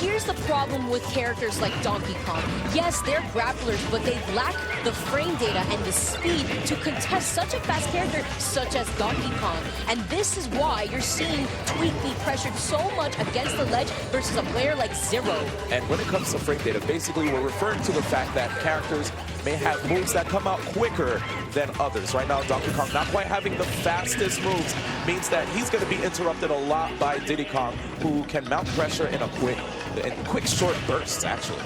Here's the problem with characters like Donkey Kong. Yes, they're grapplers, but they lack the frame data and the speed to contest such a fast character such as Donkey Kong. And this is why you're seeing Tweak be pressured so much against the ledge versus a player like Zero. And when it comes to frame data, basically we're referring to the fact that characters may have moves that come out quicker than others. Right now, Donkey Kong not quite having the fastest moves means that he's going to be interrupted a lot by Diddy Kong, who can mount pressure in quick short bursts, actually.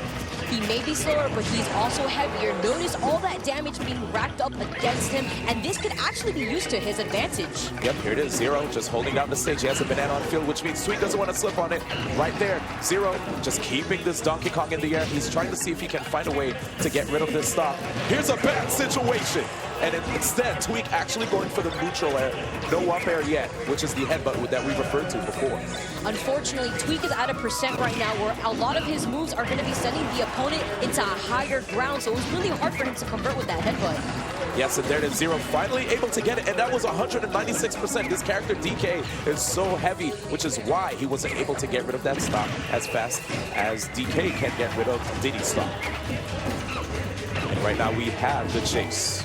He may be slower, but he's also heavier. Notice all that damage being racked up against him, and this could actually be used to his advantage. Yep, here it is. Zero just holding down the stage. He has a banana on field, which means Tweak doesn't want to slip on it. Right there, Zero just keeping this Donkey Kong in the air. He's trying to see if he can find a way to get rid of this stock. Here's a bad situation. And instead, Tweak actually going for the neutral air. No up air yet, which is the headbutt that we referred to before. Unfortunately, Tweak is at a percent right now where a lot of his moves are going to be sending the opponent into a higher ground, so it was really hard for him to convert with that headbutt. Yes, and there it is, Zero finally able to get it, and that was 196%. This character, DK, is so heavy, which is why he wasn't able to get rid of that stock as fast as DK can get rid of Diddy's stock. And right now we have the chase.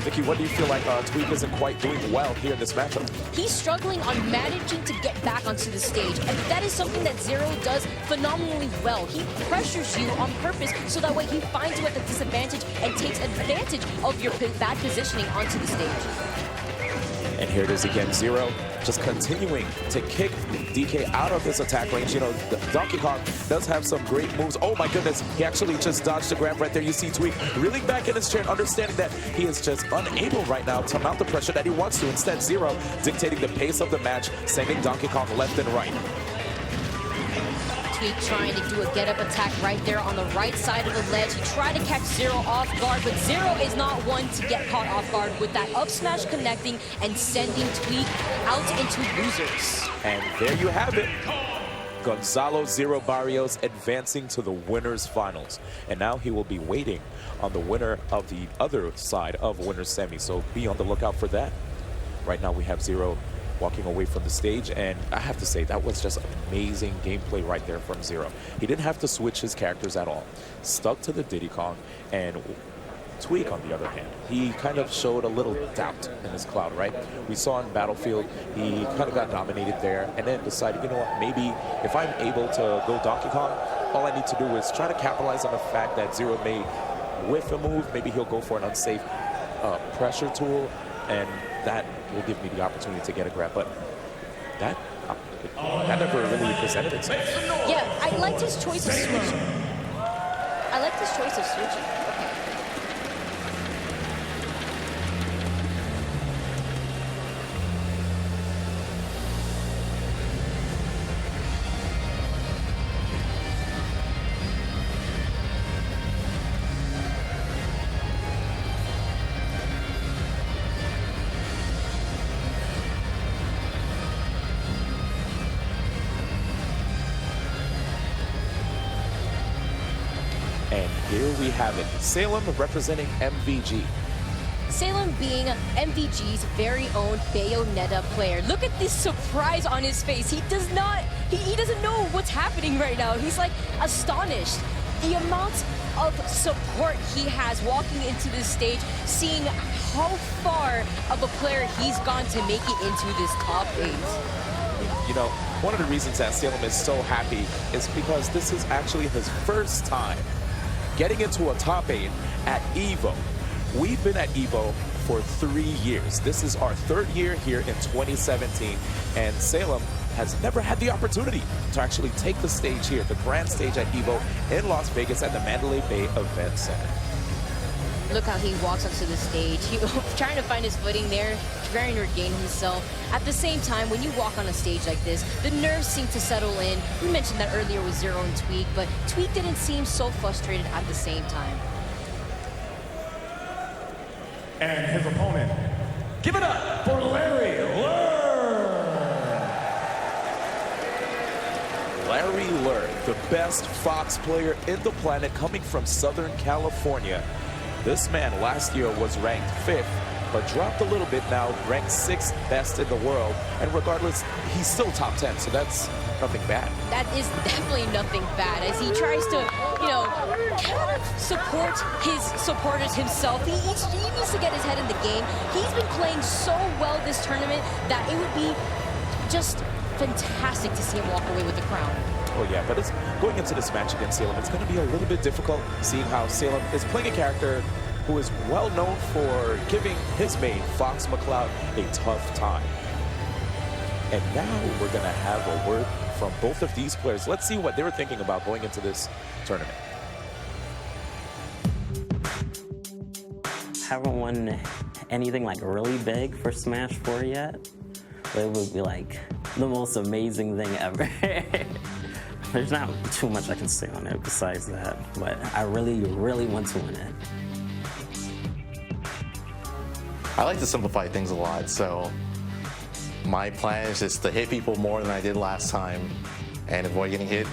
Vicky, what do you feel like Tweak isn't quite doing well here in this matchup? He's struggling on managing to get back onto the stage, and that is something that Zero does phenomenally well. He pressures you on purpose so that way he finds you at the disadvantage and takes advantage of your bad positioning onto the stage. And here it is again, Zero just continuing to kick DK out of his attack range. You know, Donkey Kong does have some great moves. Oh my goodness, he actually just dodged the grab right there. You see Tweak reeling back in his chair, understanding that he is just unable right now to mount the pressure that he wants to. Instead, Zero dictating the pace of the match, sending Donkey Kong left and right. Tweak trying to do a get-up attack right there on the right side of the ledge. He tried to catch Zero off guard, but Zero is not one to get caught off guard with that up smash connecting and sending Tweak out into losers. And there you have it. Gonzalo Zero Barrios advancing to the winners finals. And now he will be waiting on the winner of the other side of winners semi. So be on the lookout for that. Right now we have Zero walking away from the stage, and I have to say that was just amazing gameplay right there from Zero. He didn't have to switch his characters at all. Stuck to the Diddy Kong, and Tweak, on the other hand, he kind of showed a little doubt in his cloud, right? We saw in Battlefield, he kind of got dominated there, and then decided, you know what, maybe if I'm able to go Donkey Kong, all I need to do is try to capitalize on the fact that Zero may whiff a move, maybe he'll go for an unsafe pressure tool, and that will give me the opportunity to get a grab. But that never really presented itself. Yeah, I liked his choice of switching. I liked his choice of switching. Okay. And here we have it. Salem representing MVG. Salem being MVG's very own Bayonetta player. Look at this surprise on his face. He doesn't know what's happening right now. He's like astonished. The amount of support he has walking into this stage, seeing how far of a player he's gone to make it into this top 8. You know, one of the reasons that Salem is so happy is because this is actually his first time getting into a top 8 at EVO. We've been at EVO for 3 years. This is our 3rd year here in 2017, and Salem has never had the opportunity to actually take the stage here, the grand stage at EVO in Las Vegas at the Mandalay Bay Event Center. Look how he walks onto the stage. He trying to find his footing there, trying to regain himself. At the same time, when you walk on a stage like this, the nerves seem to settle in. We mentioned that earlier with Zero and Tweak, but Tweak didn't seem so frustrated at the same time. And his opponent, give it up for Larry Lurr. Larry Lurr, the best Fox player in the planet, coming from Southern California. This man last year was ranked 5th, but dropped a little bit now, ranked 6th best in the world. And regardless, he's still top 10, so that's nothing bad. That is definitely nothing bad as he tries to, you know, kind of support his supporters himself. He needs to get his head in the game. He's been playing so well this tournament that it would be just fantastic to see him walk away with the crown. Oh yeah, but it's going into this match against Salem, it's going to be a little bit difficult seeing how Salem is playing a character who is well known for giving his mate, Fox McCloud, a tough time. And now we're going to have a word from both of these players. Let's see what they were thinking about going into this tournament. Haven't won anything like really big for Smash 4 yet, but it would be like the most amazing thing ever. There's not too much I can say on it besides that, but I really, really want to win it. I like to simplify things a lot, so my plan is just to hit people more than I did last time and avoid getting hit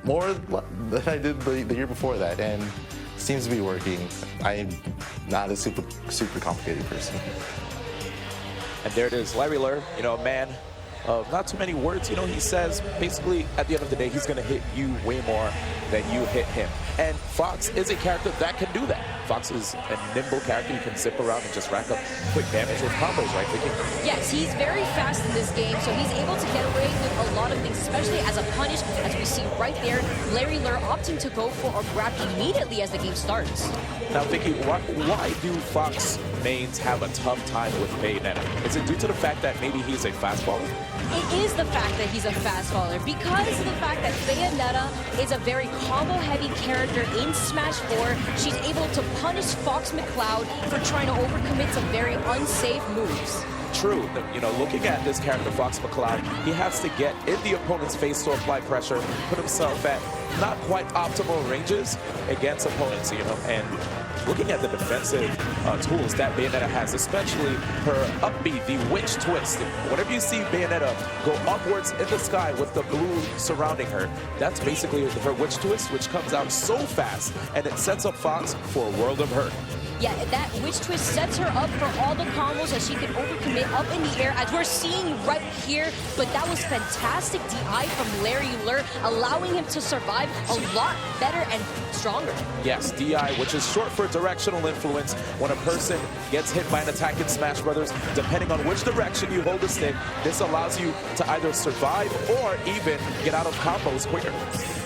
more than I did the year before that, and it seems to be working. I'm not a super complicated person. And there it is, Larry Lurr, you know, a man of not too many words. You know, he says basically at the end of the day, he's going to hit you way more than you hit him. And Fox is a character that can do that. Fox is a nimble character. He can zip around and just rack up quick damage with combos, right, Vicky? Yes, he's very fast in this game, so he's able to get away with a lot of things, especially as a punish, as we see right there, Larry Lurr opting to go for a grab immediately as the game starts. Now, Vicky, why do Fox mains have a tough time with Bayonetta? Is it due to the fact that maybe he's a fastballer? It is the fact that he's a fast faller because of the fact that Bayonetta is a very combo-heavy character in Smash 4. She's able to punish Fox McCloud for trying to overcommit some very unsafe moves. True. You know, looking at this character, Fox McCloud, he has to get in the opponent's face to apply pressure, put himself at not quite optimal ranges against opponents, you know, and looking at the defensive tools that Bayonetta has, especially her up B, the witch twist. Whenever you see Bayonetta go upwards in the sky with the blue surrounding her, that's basically her witch twist, which comes out so fast, and it sets up Fox for a world of hurt. Yeah, that witch twist sets her up for all the combos that she can overcommit up in the air, as we're seeing right here. But that was fantastic DI from Larry Lurr, allowing him to survive a lot better and stronger. Yes, DI, which is short for directional influence. When a person gets hit by an attack in Smash Brothers, depending on which direction you hold the stick, this allows you to either survive or even get out of combos quicker.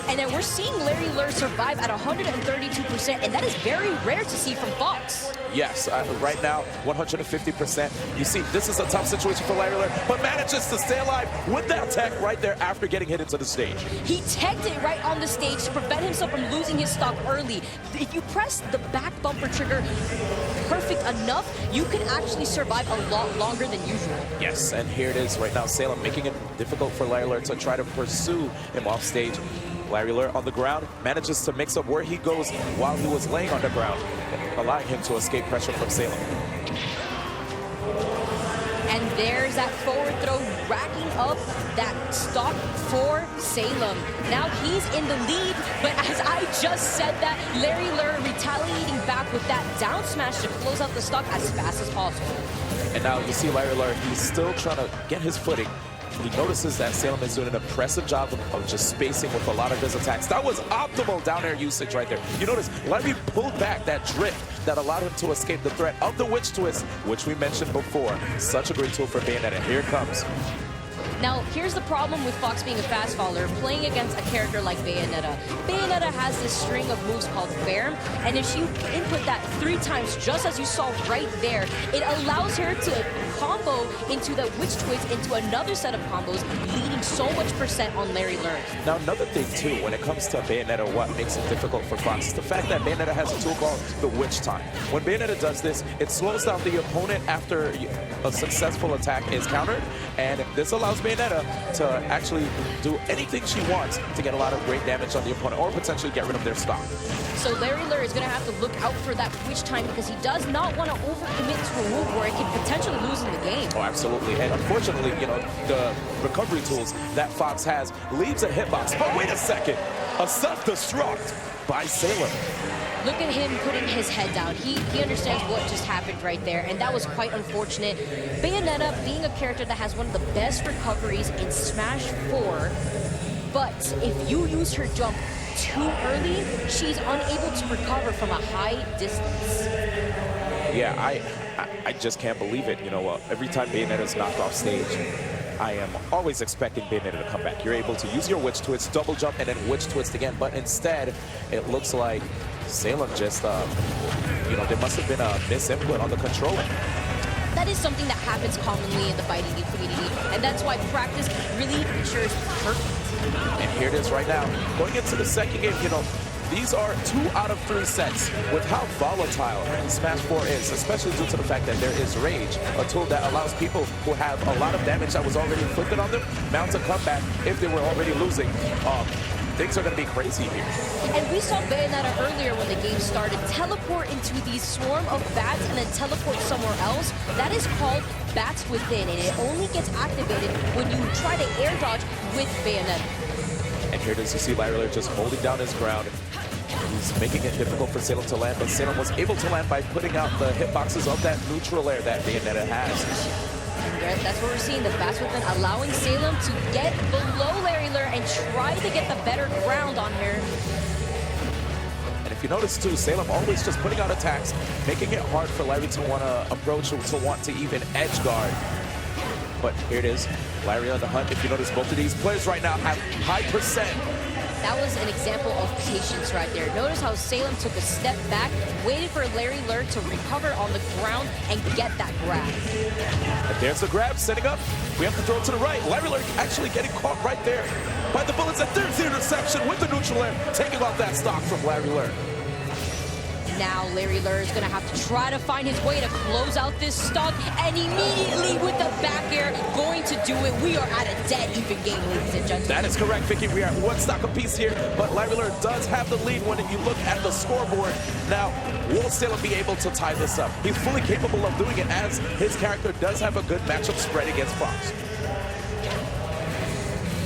And then we're seeing Larry Lurr survive at 132%, and that is very rare to see from Fox. Yes, right now, 150%. You see, this is a tough situation for Larry Lurr, but manages to stay alive with that tech right there after getting hit into the stage. He teched it right on the stage to prevent himself from losing his stock early. If you press the back bumper trigger perfect enough, you can actually survive a lot longer than usual. Yes, and here it is right now, Salem making it difficult for Larry Lurr to try to pursue him off stage. Larry Lurr on the ground manages to mix up where he goes while he was laying on the ground, allowing him to escape pressure from Salem. And there's that forward throw, racking up that stock for Salem. Now he's in the lead, but as I just said that, Larry Lurr retaliating back with that down smash to close out the stock as fast as possible. And now you see Larry Lurr, he's still trying to get his footing. He notices that Salem is doing an impressive job of just spacing with a lot of his attacks. That was optimal down air usage right there. You notice Larry pulled back that drift that allowed him to escape the threat of the witch twist, which we mentioned before. Such a great tool for Bayonetta. Here it comes. Now, here's the problem with Fox being a fast faller, playing against a character like Bayonetta. Bayonetta has this string of moves called Fair, and if you input that 3 times, just as you saw right there, it allows her to combo into the witch twist into another set of combos, leading so much percent on Larry Lurr. Now, another thing, too, when it comes to Bayonetta, what makes it difficult for Fox is the fact that Bayonetta has a tool called the Witch Time. When Bayonetta does this, it slows down the opponent after a successful attack is countered, and this allows Bayonetta to actually do anything she wants to get a lot of great damage on the opponent or potentially get rid of their stock. So Larry Lurr is going to have to look out for that witch time because he does not want to overcommit to a move where it can potentially lose changing the game. Oh, absolutely. And unfortunately, you know, the recovery tools that Fox has leaves a hitbox. But wait a second. A self-destruct by Salem. Look at him putting his head down. He understands what just happened right there, and that was quite unfortunate. Bayonetta being a character that has one of the best recoveries in Smash 4, but if you use her jump too early, she's unable to recover from a high distance. Yeah, I just can't believe it. You know, every time Bayonetta's knocked off stage, I am always expecting Bayonetta to come back. You're able to use your witch twist, double jump, and then witch twist again. But instead, it looks like Salem just, you know, there must have been a misinput on the controller. That is something that happens commonly in the fighting game community, and that's why practice really ensures perfect. And here it is right now. Going into the second game, you know, these are 2 out of 3 sets. With how volatile Smash 4 is, especially due to the fact that there is Rage, a tool that allows people who have a lot of damage that was already inflicted on them mount a comeback if they were already losing. Things are going to be crazy here. And we saw Bayonetta earlier when the game started teleport into these swarm of bats and then teleport somewhere else. That is called Bats Within, and it only gets activated when you try to air dodge with Bayonetta. And here does you see Larry just holding down his ground. He's making it difficult for Salem to land, but Salem was able to land by putting out the hitboxes of that neutral air that Bayonetta has. And that's what we're seeing, the Bats Within allowing Salem to get below Larry Lur and try to get the better ground on her. And if you notice too, Salem always just putting out attacks, making it hard for Larry to want to approach or to want to even edge guard. But here it is, Larry on the hunt. If you notice, both of these players right now have high percent. That was an example of patience right there. Notice how Salem took a step back, waited for Larry Lur to recover on the ground and get that grab. And there's the grab, setting up. We have to throw it to the right. Larry Lur actually getting caught right there by the bullets. And there's the interception with the neutral air, taking off that stock from Larry Lur. Now Larry Lur is going to have to try to find his way to close out this stock, and immediately with the back air going to do it. We are at a dead even game, ladies and gentlemen. That is correct, Vicky. We are 1 stock apiece here, but Larry Lur does have the lead when you look at the scoreboard. Now, will Salem be able to tie this up? He's fully capable of doing it, as his character does have a good matchup spread against Fox.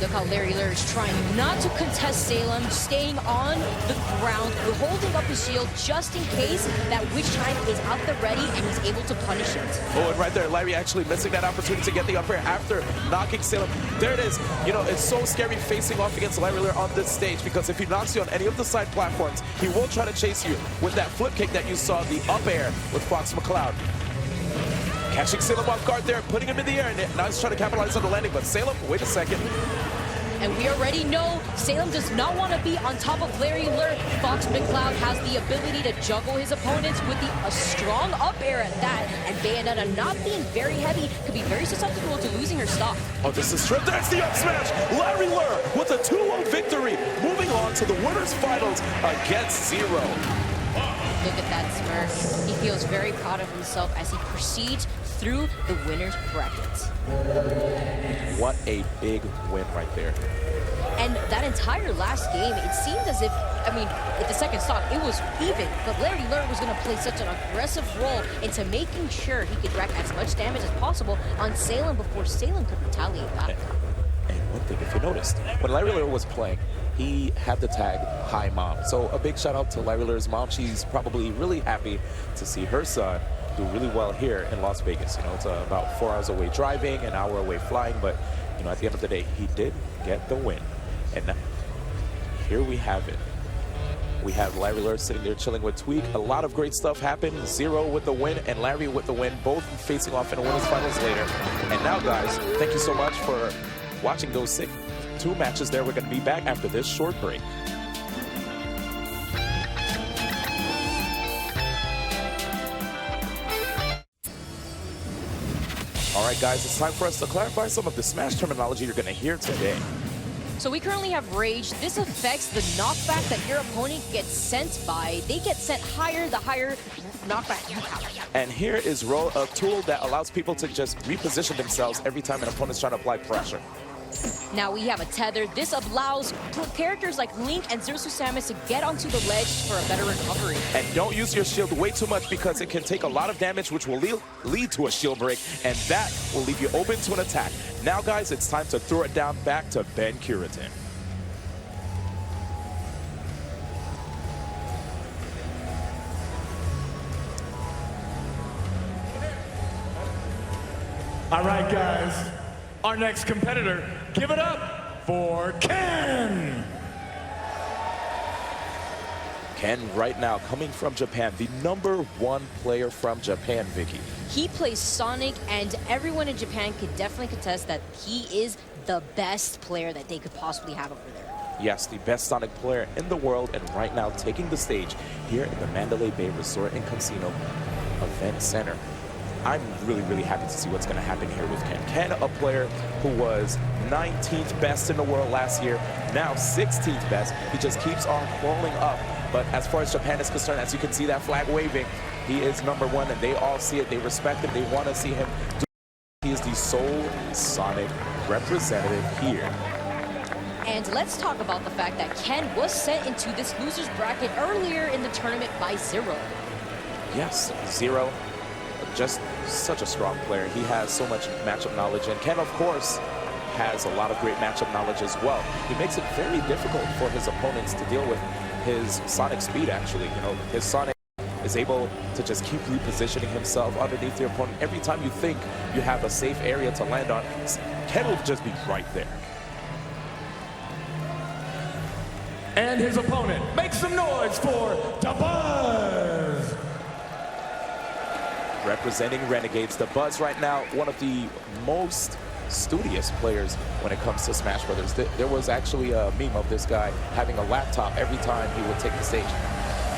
Look how Larry Lur is trying not to contest Salem, staying on the ground, holding up his shield just in case that witch time is out the ready and he's able to punish it. Oh, and right there, Larry actually missing that opportunity to get the up air after knocking Salem. There it is. You know, it's so scary facing off against Larry Lur on this stage, because if he knocks you on any of the side platforms, he will try to chase you with that flip kick that you saw, the up air with Fox McCloud. Catching Salem off guard there, putting him in the air, and now he's trying to capitalize on the landing, but Salem, wait a second. And we already know Salem does not want to be on top of Larry Lur. Fox McCloud has the ability to juggle his opponents with a strong up air at that. And Bayonetta, not being very heavy, could be very susceptible to losing her stock. Oh, this is trip. There's the up smash. Larry Lur with a 2-0 victory. Moving on to the winners finals against Zero. Look at that smirk. He feels very proud of himself as he proceeds through the winner's bracket. What a big win right there. And that entire last game, it seemed as if, I mean, at the second stock, it was even, but Larry Lur was going to play such an aggressive role into making sure he could rack as much damage as possible on Salem before Salem could retaliate back. And one thing, if you noticed, when Larry Lur was playing, he had the tag Hi Mom. So a big shout out to Larry Lur's mom. She's probably really happy to see her son do really well here in Las Vegas. You know, it's about 4 hours away driving, an hour away flying, but you know, at the end of the day, he did get the win. And now, here we have it. We have Larry Lur sitting there chilling with Tweak. A lot of great stuff happened. Zero with the win and Larry with the win, both facing off in the winners finals later. And now, guys, thank you so much for watching those 2 matches there. We're going to be back after this short break. All right, guys, it's time for us to clarify some of the Smash terminology you're going to hear today. So we currently have Rage. This affects the knockback that your opponent gets sent by. They get sent higher, the higher knockback you have. And here is Roll, a tool that allows people to just reposition themselves every time an opponent's trying to apply pressure. Now we have a tether. This allows characters like Link and Zero Suit Samus to get onto the ledge for a better recovery. And don't use your shield way too much because it can take a lot of damage, which will lead to a shield break, and that will leave you open to an attack. Now, guys, it's time to throw it down back to Ben Curitin. All right, guys. Our next competitor, give it up for Ken. Ken, right now, coming from Japan, the #1 player from Japan, Vicky. He plays Sonic, and everyone in Japan could definitely contest that he is the best player that they could possibly have over there. Yes, the best Sonic player in the world, and right now taking the stage here in the Mandalay Bay Resort and Casino Event Center. I'm really happy to see what's going to happen here with Ken. Ken, a player who was 19th best in the world last year, now 16th best. He just keeps on crawling up. But as far as Japan is concerned, as you can see that flag waving, he is #1, and they all see it. They respect him. They want to see him do. He is the sole Sonic representative here. And let's talk about the fact that Ken was sent into this loser's bracket earlier in the tournament by Zero. Yes, Zero, just such a strong player. He has so much matchup knowledge, and Ken, of course, has a lot of great matchup knowledge as well. He makes it very difficult for his opponents to deal with his Sonic speed, actually. You know, his Sonic is able to just keep repositioning himself underneath your opponent. Every time you think you have a safe area to land on, Ken will just be right there. And his opponent, make some noise for the Buzz. Representing Renegades, the Buzz right now, one of the most studious players when it comes to Smash Brothers. There was actually a meme of this guy having a laptop every time he would take the stage.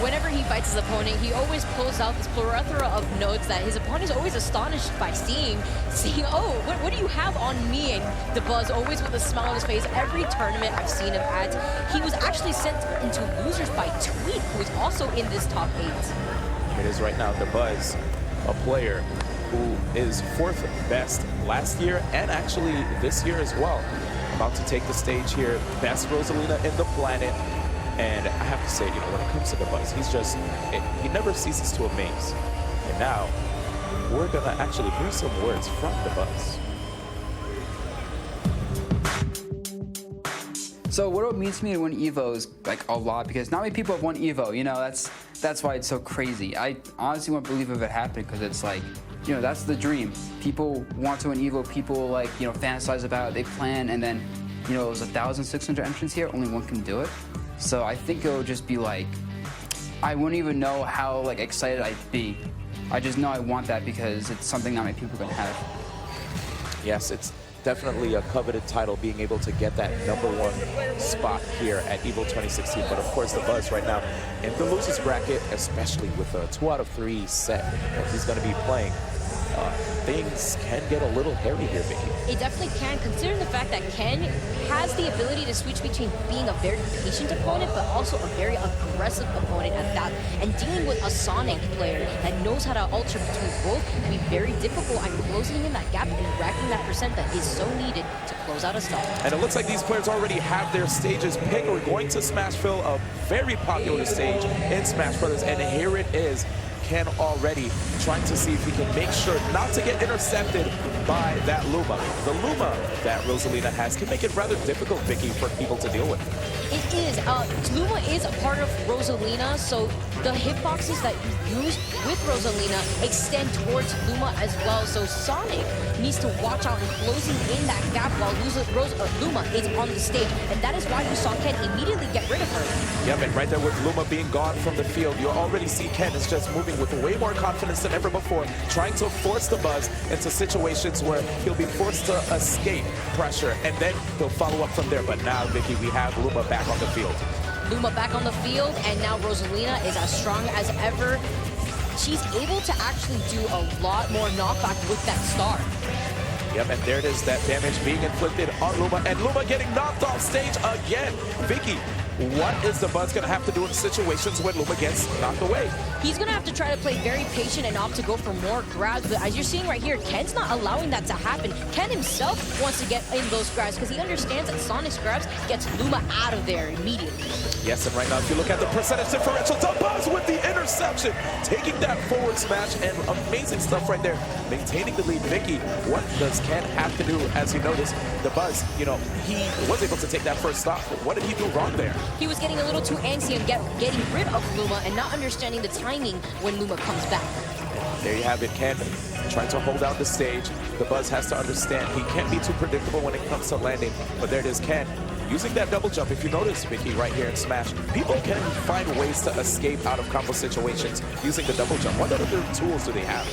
Whenever he fights his opponent, he always pulls out this plethora of notes that his opponent is always astonished by seeing, oh, what do you have on me? And the Buzz always with a smile on his face. Every tournament I've seen him at, he was actually sent into losers by Tweet, who is also in this top 8. It is right now the Buzz, a player who is 4th best last year and actually this year as well. About to take the stage here, best Rosalina in the planet. And I have to say, you know, when it comes to the Buzz, he never ceases to amaze. And now, we're gonna actually hear some words from the Buzz. So what it means to me to win EVO is like a lot, because not many people have won EVO, you know, that's why it's so crazy. I honestly won't believe if it happened, because it's like, you know, that's the dream. People want to win EVO, people like, you know, fantasize about it, they plan, and then, you know, there's 1,600 entrants here, only one can do it. So I think it would just be like, I wouldn't even know how like excited I'd be. I just know I want that because it's something not many people can have. Yes, it's definitely a coveted title, being able to get that #1 spot here at EVO 2016. But of course, the Buzz right now in the losers bracket, especially with a 2 out of 3 set that he's going to be playing, things can get a little hairy here, Vicky. It definitely can, considering the fact that Ken has the ability to switch between being a very patient opponent, but also a very aggressive opponent at that. And dealing with a Sonic player that knows how to alter between both can be very difficult on closing in that gap and racking that percent that is so needed to close out a stall. And it looks like these players already have their stages picked. We're going to Smashville, a very popular stage in Smash Brothers, and here it is. Ken already trying to see if he can make sure not to get intercepted by that Luma. The Luma that Rosalina has can make it rather difficult, Vicky, for people to deal with. It is. Luma is a part of Rosalina, so the hitboxes that you use with Rosalina extend towards Luma as well. So Sonic needs to watch out and closing in that gap while Luma is on the stage. And that is why you saw Ken immediately get rid of her. Yep, and right there with Luma being gone from the field, you already see Ken is just moving with way more confidence than ever before, trying to force the Buzz into situations where he'll be forced to escape pressure, and then he'll follow up from there. But now, Vicky, we have Luma back on the field. Luma back on the field, and now Rosalina is as strong as ever. She's able to actually do a lot more knockback with that star. Yep, and there it is, that damage being inflicted on Luma, and Luma getting knocked off stage again. Vicky, what is the Buzz going to have to do in situations when Luma gets knocked away? He's going to have to try to play very patient and opt to go for more grabs, but as you're seeing right here, Ken's not allowing that to happen. Ken himself wants to get in those grabs because he understands that Sonic's grabs gets Luma out of there immediately. Yes, and right now, if you look at the percentage differential, the Buzz with the interception, taking that forward smash, and amazing stuff right there, maintaining the lead. Vicky, what does Ken have to do? As you notice, the Buzz, you know, he was able to take that first stop, but what did he do wrong there? He was getting a little too antsy and getting rid of Luma and not understanding the timing when Luma comes back. There you have it, Ken trying to hold out the stage. The Buzz has to understand he can't be too predictable when it comes to landing, but there it is, Ken using that double jump. If you notice, Vicky, right here in Smash, people can find ways to escape out of combo situations using the double jump. What other tools do they have?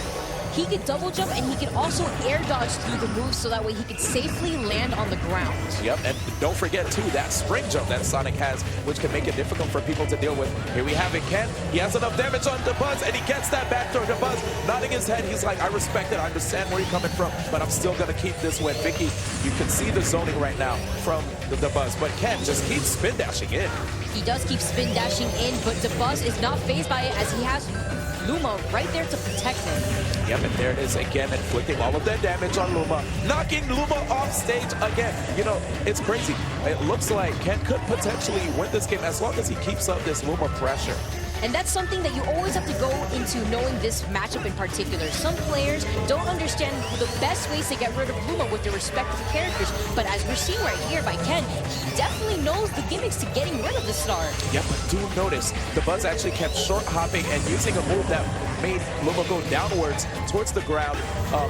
He could double jump and he could also air dodge through the moves so that way he could safely land on the ground. Yep, and don't forget too, that spring jump that Sonic has, which can make it difficult for people to deal with. Here we have it, Ken. He has enough damage on the Buzz, and he gets that back throw. The Buzz nodding his head. He's like, I respect it. I understand where you're coming from, but I'm still going to keep this win. Vicky, you can see the zoning right now from the Buzz, but Ken just keeps spin dashing in. He does keep spin dashing in, but the Buzz is not fazed by it as he has Luma right there to protect him. Yep, and there it is again, inflicting all of that damage on Luma, knocking Luma off stage again. You know, it's crazy. It looks like Ken could potentially win this game as long as he keeps up this Luma pressure. And that's something that you always have to go into knowing this matchup in particular. Some players don't understand the best ways to get rid of Luma with their respective characters. But as we're seeing right here by Ken, he definitely knows the gimmicks to getting rid of the star. Yep, but do notice, the Buzz actually kept short hopping and using a move that made Luma go downwards towards the ground.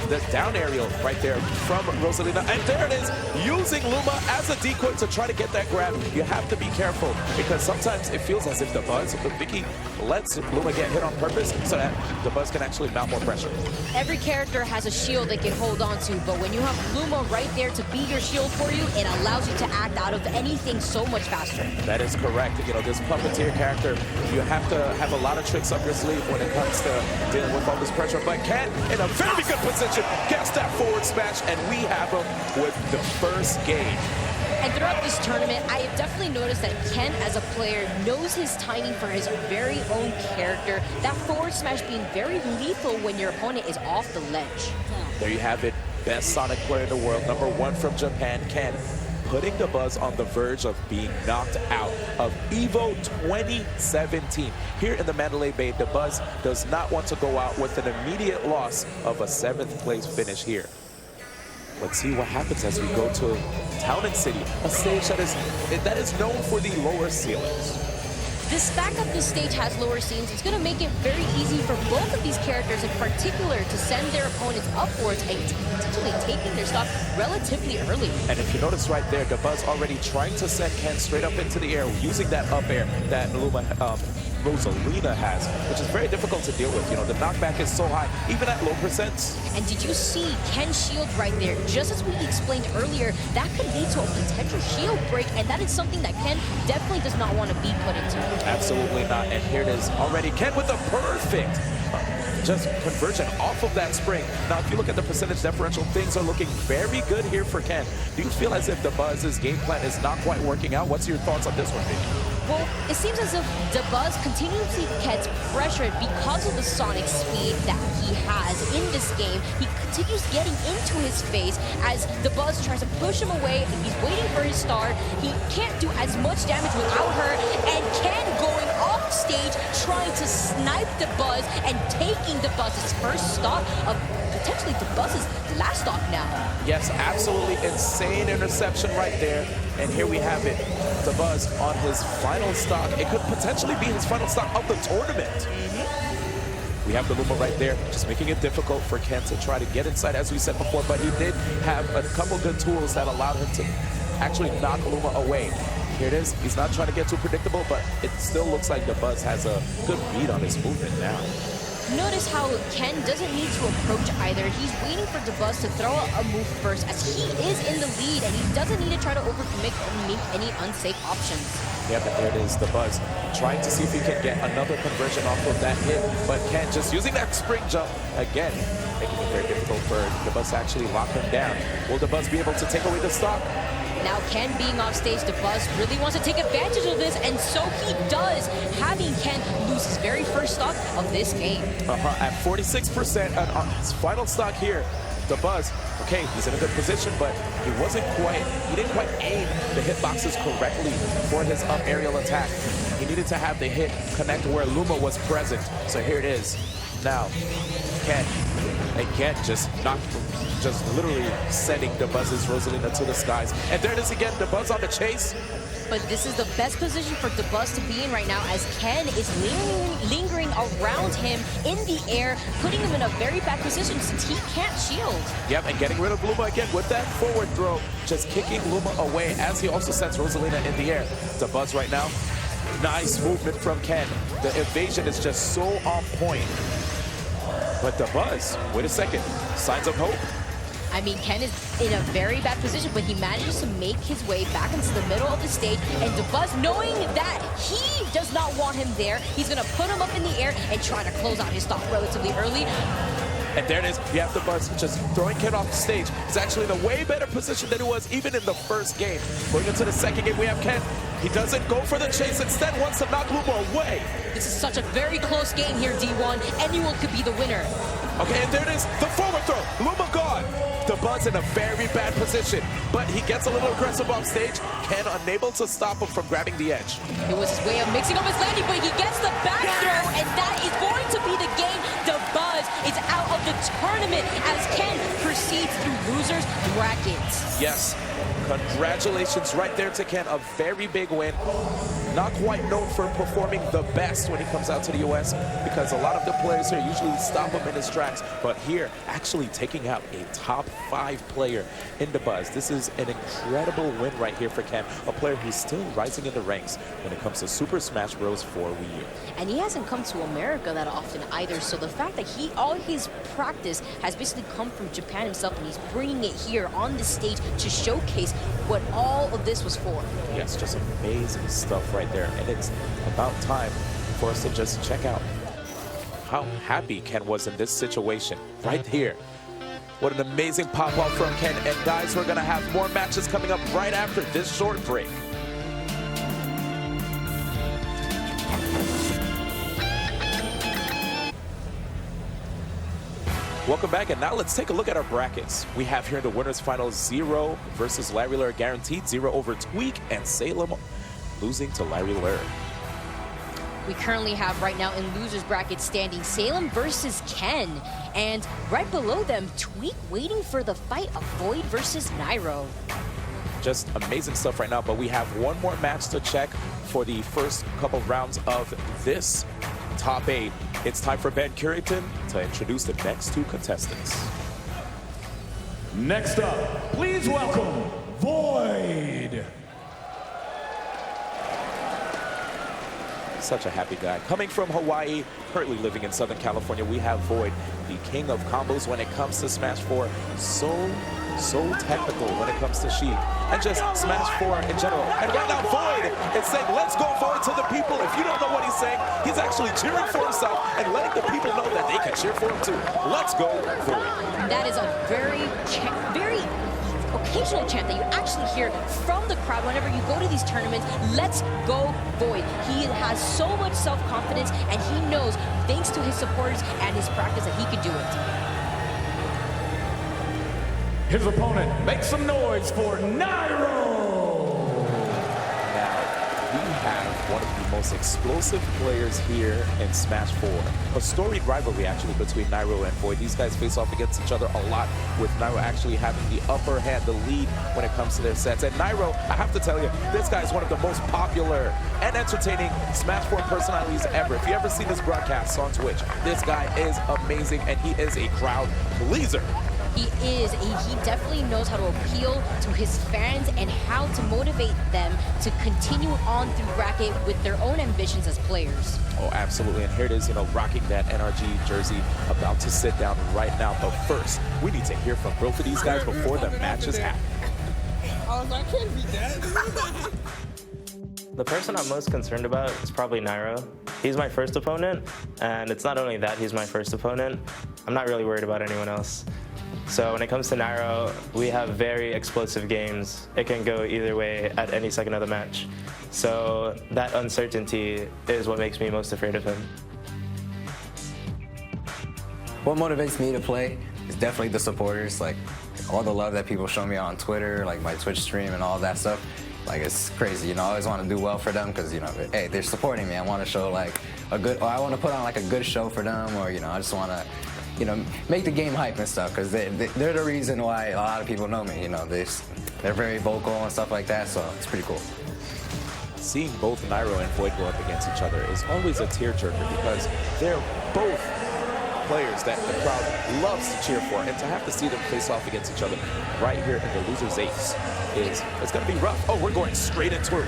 The down aerial right there from Rosalina. And there it is, using Luma as a decoy to try to get that grab. You have to be careful because sometimes it feels as if the Buzz, but Vicky lets Luma get hit on purpose so that the Buzz can actually mount more pressure. Every character has a shield they can hold on to, but when you have Luma right there to be your shield for you, it allows you to act out of anything so much faster. That is correct. You know, this puppeteer character, you have to have a lot of tricks up your sleeve when it comes to dealing with all this pressure. But Ken, in a very good position, gets that forward smash, and we have him with the first game. And throughout this tournament, I have definitely noticed that Ken, as a player, knows his timing for his very own character. That forward smash being very lethal when your opponent is off the ledge. There you have it. Best Sonic player in the world, #1 from Japan, Ken, putting the Buzz on the verge of being knocked out of EVO 2017. Here in the Mandalay Bay, the Buzz does not want to go out with an immediate loss of a 7th place finish here. Let's see what happens as we go to Town and City, a stage that is known for the lower ceilings. The fact that this stage has lower ceilings, it's going to make it very easy for both of these characters in particular to send their opponents upwards and potentially taking their stock relatively early. And if you notice right there, the Buzz already trying to send Ken straight up into the air using that up air that Rosalina has, which is very difficult to deal with. You know, the knockback is so high, even at low percents. And did you see Ken's shield right there? Just as we explained earlier, that could lead to a potential shield break, and that is something that Ken definitely does not want to be put into. Absolutely not. And here it is already. Ken with a perfect just conversion off of that spring. Now, if you look at the percentage differential, things are looking very good here for Ken. Do you feel as if the Buzz's game plan is not quite working out? What's your thoughts on this one, Vicky? Well, it seems as if the Buzz continuously gets pressured because of the Sonic speed that he has in this game. He continues getting into his face as the Buzz tries to push him away, and he's waiting for his star. He can't do as much damage without her, and Ken going off stage trying to snipe the Buzz and taking the Buzz's first stock of potentially the Buzz's last stock now. Yes, absolutely insane interception right there. And here we have it. The Buzz on his final stock. It could potentially be his final stock of the tournament. We have the Luma right there, just making it difficult for Ken to try to get inside, as we said before, but he did have a couple good tools that allowed him to actually knock Luma away. Here it is. He's not trying to get too predictable, but it still looks like the Buzz has a good beat on his movement now. notice how Ken doesn't need to approach either. He's waiting for DeBuzz to throw a move first, as he is in the lead, and he doesn't need to try to overcommit and make any unsafe options. Yeah, but there it is, DeBuzz trying to see if he can get another conversion off of that hit, but Ken just using that spring jump again, making it very difficult for DeBuzz to actually lock him down. Will DeBuzz be able to take away the stock? Now Ken being off stage, DeBuzz really wants to take advantage of this, and so he does, having Ken lose his very first stock of this game. At 46% on his final stock here, DeBuzz, okay, he's in a good position, but he didn't quite aim the hitboxes correctly for his up aerial attack. He needed to have the hit connect where Luma was present. So here it is. Now, Ken, again, just literally sending DeBuzz's Rosalina to the skies. And there it is again, DeBuzz on the chase. But this is the best position for DeBuzz to be in right now, as Ken is lingering around him in the air, putting him in a very bad position since he can't shield. Yep, and getting rid of Luma again with that forward throw, just kicking Luma away as he also sends Rosalina in the air. DeBuzz right now, nice movement from Ken. The evasion is just so on point. But DeBuzz, wait a second, signs of hope. I mean, Ken is in a very bad position, but he manages to make his way back into the middle of the stage. And DeBuzz, knowing that he does not want him there, he's going to put him up in the air and try to close out his stock relatively early. And there it is. You have DeBuzz just throwing Ken off the stage. It's actually in a way better position than it was even in the first game. Going into the second game, we have Ken. He doesn't go for the chase. Instead, wants to knock Luma away. This is such a very close game here, D1. Anyone could be the winner. Okay, and there it is. The forward throw. Luma gone. DeBuzz in a very bad position, but he gets a little aggressive off stage. Ken unable to stop him from grabbing the edge. It was his way of mixing up his landing, but he gets the back throw, and that is going to be the game. DeBuzz is out of the tournament as Ken proceeds through losers brackets. Yes, congratulations right there to Ken. A very big win. Not quite known for performing the best when he comes out to the US, because a lot of the players here usually stop him in his tracks. But here, actually taking out a top 5 player in DeBuzz. This is an incredible win right here for Ken, a player who's still rising in the ranks when it comes to Super Smash Bros. for Wii U. And he hasn't come to America that often either, so the fact that all his practice has basically come from Japan himself, and he's bringing it here on the stage to showcase what all of this was for. Yes, just amazing stuff right there. And it's about time for us to just check out how happy Ken was in this situation right here. What an amazing pop-off from Ken. And guys, we're going to have more matches coming up right after this short break. Welcome back, and now let's take a look at our brackets. We have here in the winners final 0 versus Larry Lurr guaranteed, 0 over Tweak, and Salem losing to Larry Lurr. We currently have right now in losers bracket standing Salem versus Ken, and right below them Tweak waiting for the fight of Void versus Nairo. Just amazing stuff right now, but we have one more match to check for the first couple rounds of this top 8. It's time for Ben Currington to introduce the next 2 contestants. Next up, please welcome Void. Such a happy guy. Coming from Hawaii, currently living in Southern California, we have Void, the king of combos when it comes to Smash 4. So technical when it comes to Sheik and just Smash 4 in general. And right now, Void is saying, let's go Void to the people. If you don't know what he's saying, he's actually cheering for himself and letting the people know that they can cheer for him too. Let's go Void. That is a very occasional chant that you actually hear from the crowd whenever you go to these tournaments. Let's go Void. He has so much self-confidence, and he knows, thanks to his supporters and his practice, that he could do it. His opponent, make some noise for Nairo! Now, we have one of the most explosive players here in Smash 4. A storied rivalry, actually, between Nairo and Void. These guys face off against each other a lot, with Nairo actually having the upper hand, the lead when it comes to their sets. And Nairo, I have to tell you, this guy is one of the most popular and entertaining Smash 4 personalities ever. If you ever seen his broadcasts on Twitch, this guy is amazing, and he is a crowd pleaser. He definitely knows how to appeal to his fans and how to motivate them to continue on through bracket with their own ambitions as players. Oh, absolutely. And here it is, rocking that NRG jersey, about to sit down right now. But first, we need to hear from both of these guys before the matches happen. I was like, I can't be dead. The person I'm most concerned about is probably Nairo. He's my first opponent, and it's not only that he's my first opponent, I'm not really worried about anyone else. So when it comes to Nairo, we have very explosive games. It can go either way at any second of the match. So that uncertainty is what makes me most afraid of him. What motivates me to play is definitely the supporters, like all the love that people show me on Twitter, like my Twitch stream and all that stuff. Like, it's crazy, I always want to do well for them because, hey, they're supporting me. I want to show like I want to put on like a good show for them, or, I just want to, make the game hype and stuff, because they're the reason why a lot of people know me, they're very vocal and stuff like that, so it's pretty cool. Seeing both Nairo and VoD go up against each other is always a tearjerker because they're both players that the crowd loves to cheer for, and to have to see them face off against each other right here in the loser's eights it's going to be rough. Oh, we're going straight into it.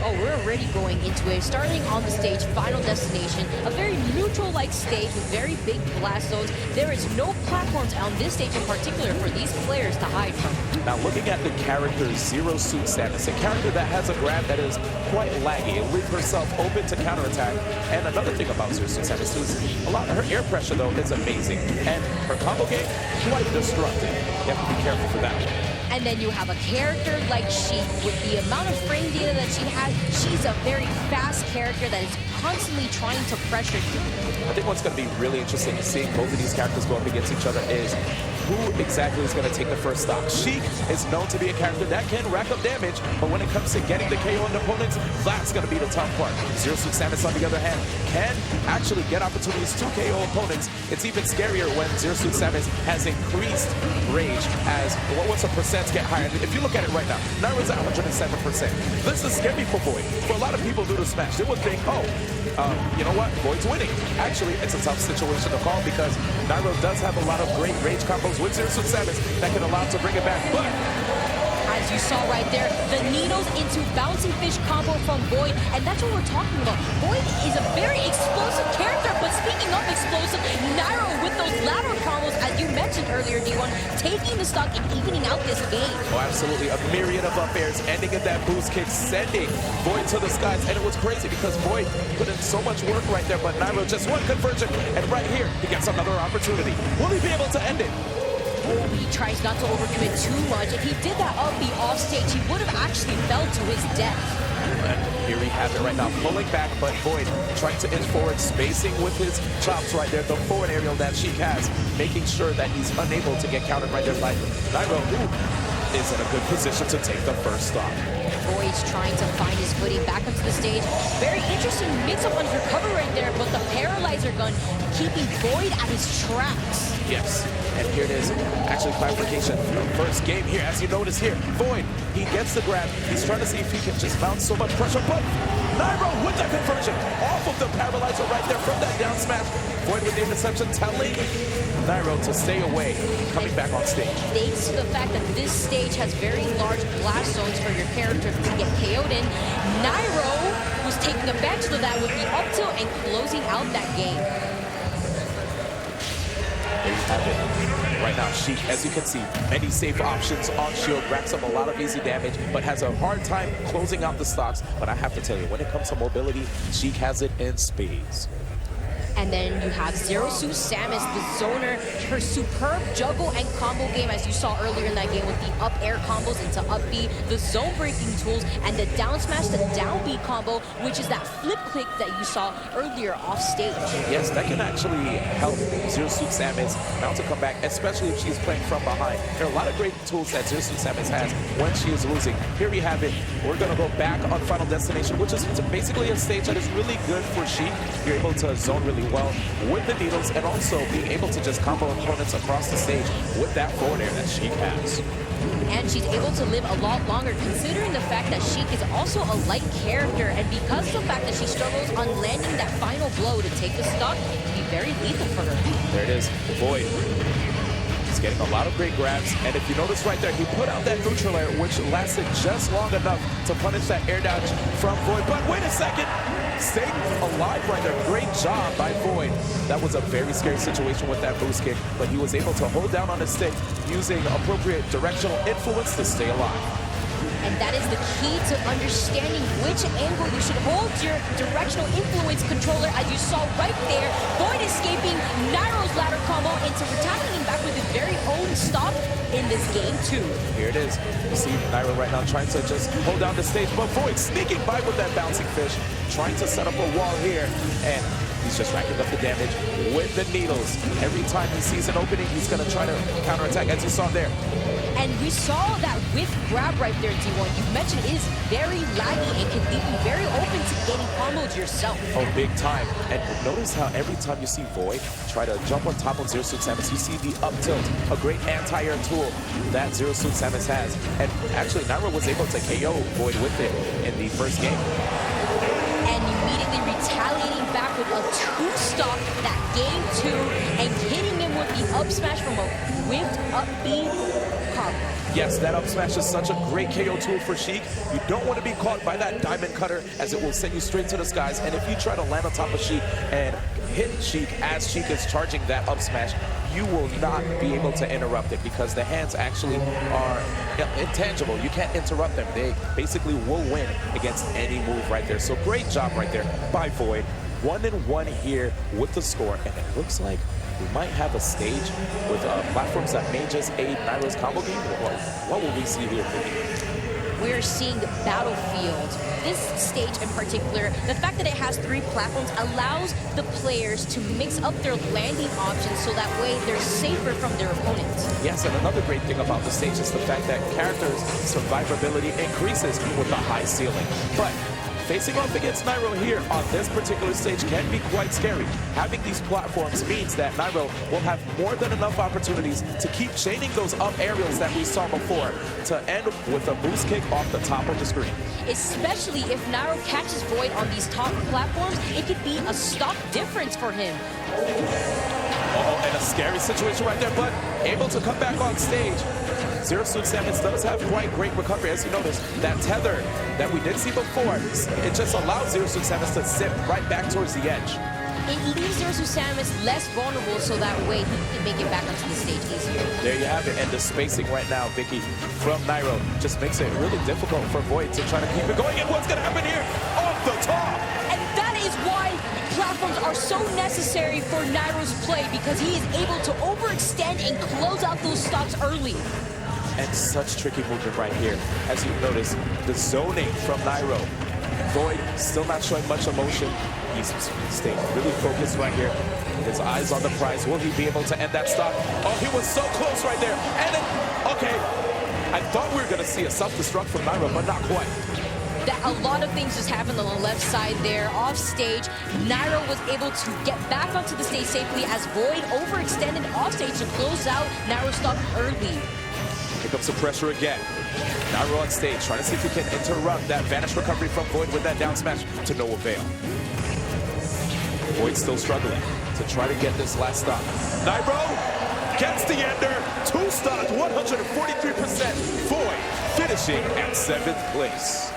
Oh, we're already going into it. Starting on the stage, Final Destination, a very neutral-like stage with very big blast zones. There is no platforms on this stage in particular for these players to hide from. Now, looking at the character Zero Suit Samus, a character that has a grab that is quite laggy and leaves herself open to counterattack. And another thing about Zero Suit Samus is her air pressure, though, is amazing. And her combo game, quite destructive. You have to be careful for that one. And then you have a character like Sheik. With the amount of frame data that she has, she's a very fast character that is constantly trying to pressure you. I think what's going to be really interesting seeing both of these characters go up against each other is who exactly is going to take the first stock. Sheik is known to be a character that can rack up damage, but when it comes to getting the KO on opponents, that's going to be the tough part. Zero Suit Samus, on the other hand, can actually get opportunities to KO opponents. It's even scarier when Zero Suit Samus has increased rage as, what's the percent get higher? If you look at it right now, Nairo's at 107%. This is scary for VoD. For a lot of people due to Smash, they would think, you know what, VoD's winning. Actually, it's a tough situation to call because Nairo does have a lot of great rage combos with Zero Suit Samus that can allow him to bring it back. But as you saw right there, the needles into bouncing fish combo from VoD, and that's what we're talking about. VoD is a very explosive character, but speaking of explosive, Nairo with those lateral combos, as you mentioned earlier, D1, taking the stock and evening out this game. Oh, absolutely. A myriad of up airs, ending in that boost kick, sending VoD to the skies. And it was crazy because VoD put in so much work right there, but Nairo just one conversion, and right here, he gets another opportunity. Will he be able to end it? He tries not to overcommit too much. If he did that up the off stage, he would have actually fell to his death. And here we have it right now, pulling back, but VoD trying to inch forward, spacing with his chops right there, the forward aerial that Sheik has, making sure that he's unable to get countered right there by Nairo, who is in a good position to take the first stop. VoD's trying to find his footing back up to the stage. Very interesting mix-up on recover right there, but the paralyzer gun keeping VoD at his tracks. Yes, and here it is, actually clarification. First game here, as you notice here, VoD, he gets the grab. He's trying to see if he can just mount so much pressure, but Nairo with the conversion off of the paralyzer right there from that down smash. VoD with the interception, telling Nairo to stay away, coming back on stage. Thanks to the fact that this stage has very large blast zones for your character to get KO'd in, Nairo was taking advantage of that with the up tilt and closing out that game. There you have it. Right now, Sheik, as you can see, many safe options on shield, racks up a lot of easy damage, but has a hard time closing out the stocks. But I have to tell you, when it comes to mobility, Sheik has it in spades. And then you have Zero Suit Samus, the zoner, her superb juggle and combo game, as you saw earlier in that game with the up air combos into up B, the zone breaking tools, and the down smash to down B combo, which is that flip click that you saw earlier off stage. Yes, that can actually help Zero Suit Samus now to come back, especially if she's playing from behind. There are a lot of great tools that Zero Suit Samus has when she is losing. Here we have it. We're going to go back on Final Destination, which is basically a stage that is really good for Sheik. You're able to zone really well with the needles and also being able to just combo opponents across the stage with that forward air that Sheik has. And she's able to live a lot longer, considering the fact that Sheik is also a light character, and because of the fact that she struggles on landing that final blow to take the stock, it can be very lethal for her. There it is, VoD. He's getting a lot of great grabs, and if you notice right there, he put out that neutral air, which lasted just long enough to punish that air dodge from Void. But wait a second, staying alive right there. Great job by Void. That was a very scary situation with that boost kick, but he was able to hold down on his stick using appropriate directional influence to stay alive. And that is the key to understanding which angle you should hold your directional influence controller, as you saw right there. Void escaping Nairo's ladder combo into retaliating back with his very own stop in this game too. Here it is. You see Nairo right now trying to just hold down the stage, but Void sneaking by with that bouncing fish, trying to set up a wall here, and he's just racking up the damage with the needles. Every time he sees an opening, he's going to try to counterattack, as you saw there. And we saw that whiff grab right there, D1. You mentioned it is very laggy and can leave you very open to getting comboed yourself. Oh, big time. And notice how every time you see Void try to jump on top of Zero Suit Samus, you see the up tilt, a great anti-air tool that Zero Suit Samus has. And actually, Nairo was able to KO Void with it in the first game. And immediately retaliating back with a two-stock that game two and hitting him with the up smash from a whipped up B combo. Yes, that up smash is such a great KO tool for Sheik. You don't want to be caught by that diamond cutter, as it will send you straight to the skies. And if you try to land on top of Sheik and hit Sheik as Sheik is charging that up smash, you will not be able to interrupt it, because the hands actually are intangible. You can't interrupt them. They basically will win against any move right there. So great job right there by Void. 1-1 here with the score, and it looks like we might have a stage with platforms that may just aid Nairo's combo game. What will we see here, Vicky? We're seeing Battlefield. This stage in particular, the fact that it has 3 platforms allows the players to mix up their landing options so that way they're safer from their opponents. Yes, and another great thing about the stage is the fact that characters' survivability increases with the high ceiling. But facing off against Nairo here on this particular stage can be quite scary. Having these platforms means that Nairo will have more than enough opportunities to keep chaining those up aerials that we saw before to end with a boost kick off the top of the screen. Especially if Nairo catches Void on these top platforms, it could be a stock difference for him. Oh, and a scary situation right there, but able to come back on stage. Zero Suit Samus does have quite great recovery. As you notice, that tether that we did see before, it just allows Zero Suit Samus to zip right back towards the edge. It leaves Zero Suit Samus less vulnerable, so that way he can make it back onto the stage easier. There you have it, and the spacing right now, Vicky, from Nairo just makes it really difficult for Void to try to keep it going. And what's going to happen here? Off the top! And that is why platforms are so necessary for Nairo's play, because he is able to overextend and close out those stocks early. And such tricky movement right here. As you notice, the zoning from Nairo. Void still not showing much emotion. He's staying really focused right here. His eyes on the prize. Will he be able to end that stock? Oh, he was so close right there. And then, okay, I thought we were going to see a self-destruct from Nairo, but not quite. That a lot of things just happened on the left side there. Off stage, Nairo was able to get back onto the stage safely as Void overextended off stage to close out Nairo's stock early. Here comes the pressure again. Nairo on stage, trying to see if he can interrupt that vanish recovery from Void with that down smash to no avail. Void still struggling to try to get this last stop. Nairo gets the ender. 2 stock, 143%. Void finishing at 7th place.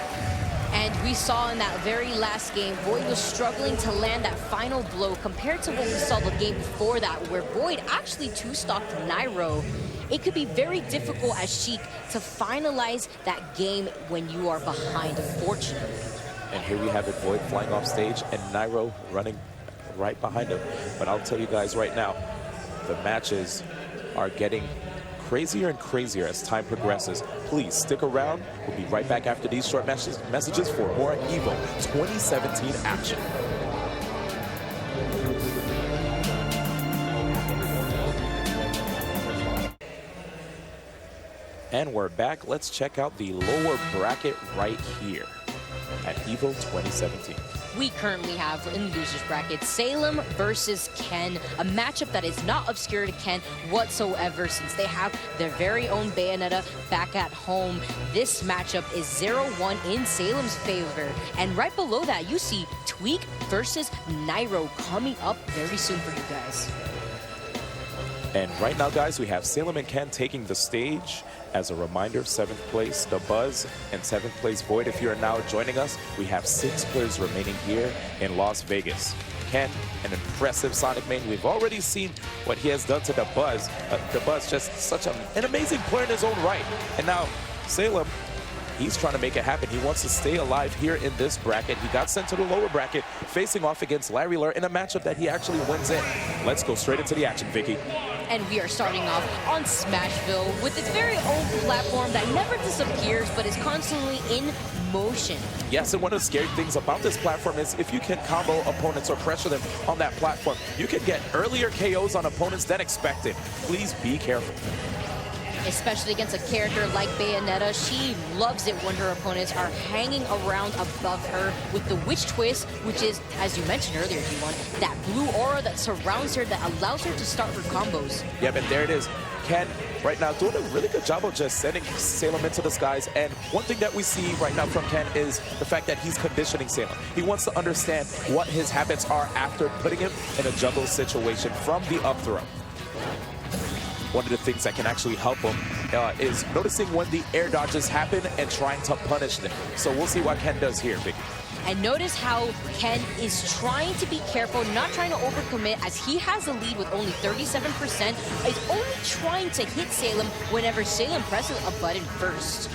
And we saw in that very last game, Void was struggling to land that final blow compared to what we saw the game before that, where Void actually 2-stocked Nairo. It could be very difficult as Sheik to finalize that game when you are behind, unfortunately. And here we have it, Void flying off stage and Nairo running right behind him. But I'll tell you guys right now, the matches are getting crazier and crazier as time progresses. Please stick around. We'll be right back after these short messages for more EVO 2017 action. And we're back. Let's check out the lower bracket right here at EVO 2017. We currently have in losers bracket Salem versus Ken, a matchup that is not obscure to Ken whatsoever since they have their very own Bayonetta back at home. This matchup is 0-1 in Salem's favor. And right below that, you see Tweak versus Nairo coming up very soon for you guys. And right now, guys, we have Salem and Ken taking the stage. As a reminder, 7th place, The Buzz, and 7th place, Void. If you're now joining us, we have 6 players remaining here in Las Vegas. Ken, an impressive Sonic main. We've already seen what he has done to The Buzz. The Buzz, just such an amazing player in his own right. And now, Salem, he's trying to make it happen. He wants to stay alive here in this bracket. He got sent to the lower bracket, facing off against Larry Lur in a matchup that he actually wins in. Let's go straight into the action, Vicky. And we are starting off on Smashville with its very own platform that never disappears but is constantly in motion. Yes, and one of the scary things about this platform is if you can combo opponents or pressure them on that platform, you can get earlier KOs on opponents than expected. Please be careful. Especially against a character like Bayonetta, she loves it when her opponents are hanging around above her with the Witch Twist, which is, as you mentioned earlier, D1, that blue aura that surrounds her that allows her to start her combos. Yep, and there it is. Ken, right now, doing a really good job of just sending Salem into the skies. And one thing that we see right now from Ken is the fact that he's conditioning Salem. He wants to understand what his habits are after putting him in a juggle situation from the up throw. One of the things that can actually help him is noticing when the air dodges happen and trying to punish them. So we'll see what Ken does here, Vicky. And notice how Ken is trying to be careful, not trying to overcommit, as he has a lead with only 37%. Is only trying to hit Salem whenever Salem presses a button first.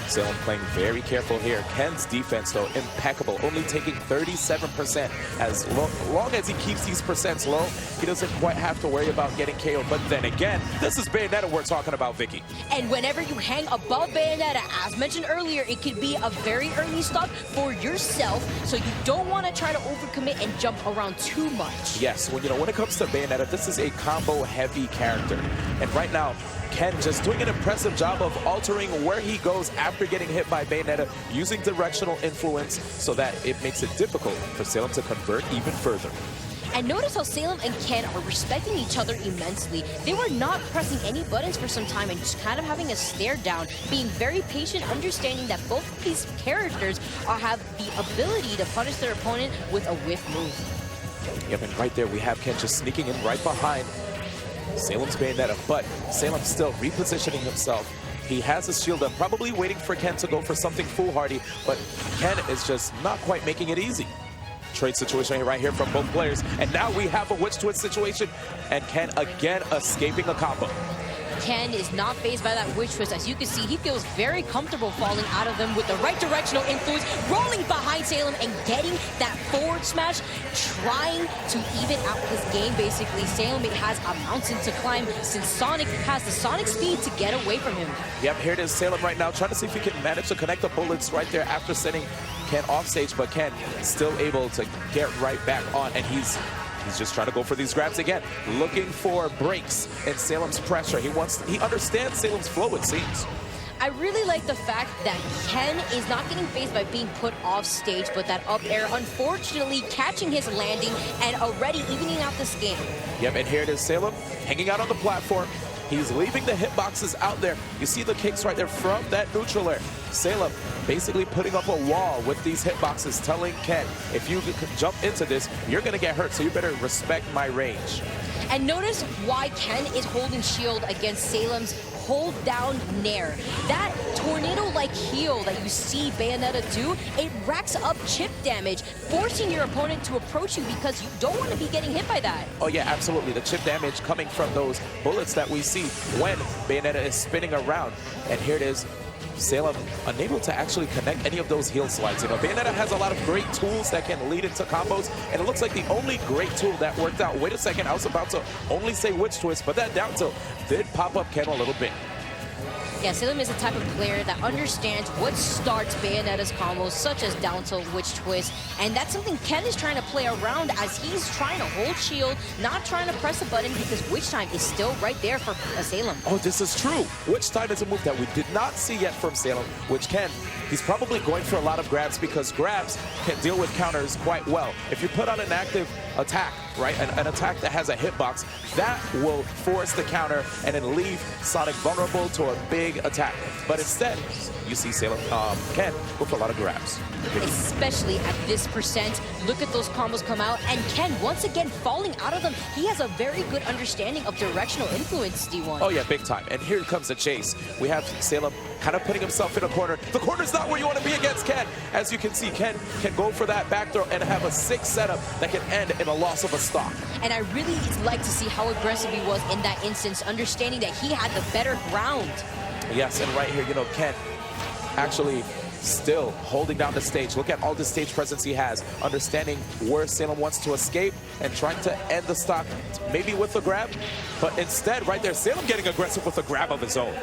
Salem playing very careful here. Ken's defense, though, impeccable, only taking 37%. As long as he keeps these percents low, he doesn't quite have to worry about getting KO'd. But then again, this is Bayonetta we're talking about, Vicky. And whenever you hang above Bayonetta, as mentioned earlier, it could be a very early stop for yourself, so you don't want to try to overcommit and jump around too much. Yes, when it comes to Bayonetta, this is a combo-heavy character. And right now, Ken just doing an impressive job of altering where he goes after getting hit by Bayonetta, using directional influence so that it makes it difficult for Salem to convert even further. And notice how Salem and Ken are respecting each other immensely. They were not pressing any buttons for some time and just kind of having a stare down, being very patient, understanding that both of these characters have the ability to punish their opponent with a whiff move. Yep, and right there we have Ken just sneaking in right behind Salem's Bayonetta, but Salem still repositioning himself. He has his shield up, probably waiting for Ken to go for something foolhardy, but Ken is just not quite making it easy. Trade situation right here from both players, and now we have a Witch Twist situation, and Ken again escaping a combo. Ken is not fazed by that Witch Twist. As you can see, he feels very comfortable falling out of them with the right directional influence, rolling behind Salem and getting that forward smash, trying to even out his game, basically. Salem has a mountain to climb since Sonic has the Sonic speed to get away from him. Yep, here it is, Salem right now, trying to see if he can manage to connect the bullets right there after sending Ken off stage, but Ken still able to get right back on, and he's just trying to go for these grabs again, looking for breaks in Salem's pressure. He understands Salem's flow, it seems. I really like the fact that Ken is not getting fazed by being put off stage, but that up air, unfortunately, catching his landing and already evening out this game. Yep, and here it is, Salem hanging out on the platform. He's leaving the hitboxes out there. You see the kicks right there from that neutral air. Salem basically putting up a wall with these hitboxes, telling Ken, if you jump into this, you're going to get hurt, so you better respect my range. And notice why Ken is holding shield against Salem's hold down Nair. That tornado-like heal that you see Bayonetta do, it racks up chip damage, forcing your opponent to approach you because you don't want to be getting hit by that. Oh yeah, absolutely. The chip damage coming from those bullets that we see when Bayonetta is spinning around. And here it is, Salem unable to actually connect any of those heal slides. You know, Bayonetta has a lot of great tools that can lead into combos, and it looks like the only great tool that worked out. Wait a second, I was about to only say Witch Twist, but that down tilt did pop up Ken a little bit. Yeah, Salem is the type of player that understands what starts Bayonetta's combos, such as down tilt, Witch Twist, and that's something Ken is trying to play around as he's trying to hold shield, not trying to press a button because Witch Time is still right there for Salem. Oh, this is true. Witch Time is a move that we did not see yet from Salem, which he's probably going for a lot of grabs because grabs can deal with counters quite well. If you put on an active attack, right, an attack that has a hitbox, that will force the counter and then leave Sonic vulnerable to a big attack. But instead, you see Ken go for a lot of grabs. especially at this percent. Look at those combos come out, and Ken, once again, falling out of them. He has a very good understanding of directional influence, D1. Oh yeah, big time. And here comes the chase. We have Salem kind of putting himself in a corner. The corner's not where you want to be against Ken. As you can see, Ken can go for that back throw and have a 6 setup that can end in a loss of a stock. And I really like to see how aggressive he was in that instance, understanding that he had the better ground. Yes, and right here, you know, Ken actually still holding down the stage. Look at all the stage presence he has, understanding where Salem wants to escape and trying to end the stock, maybe with a grab, but instead, right there, Salem getting aggressive with a grab of his own.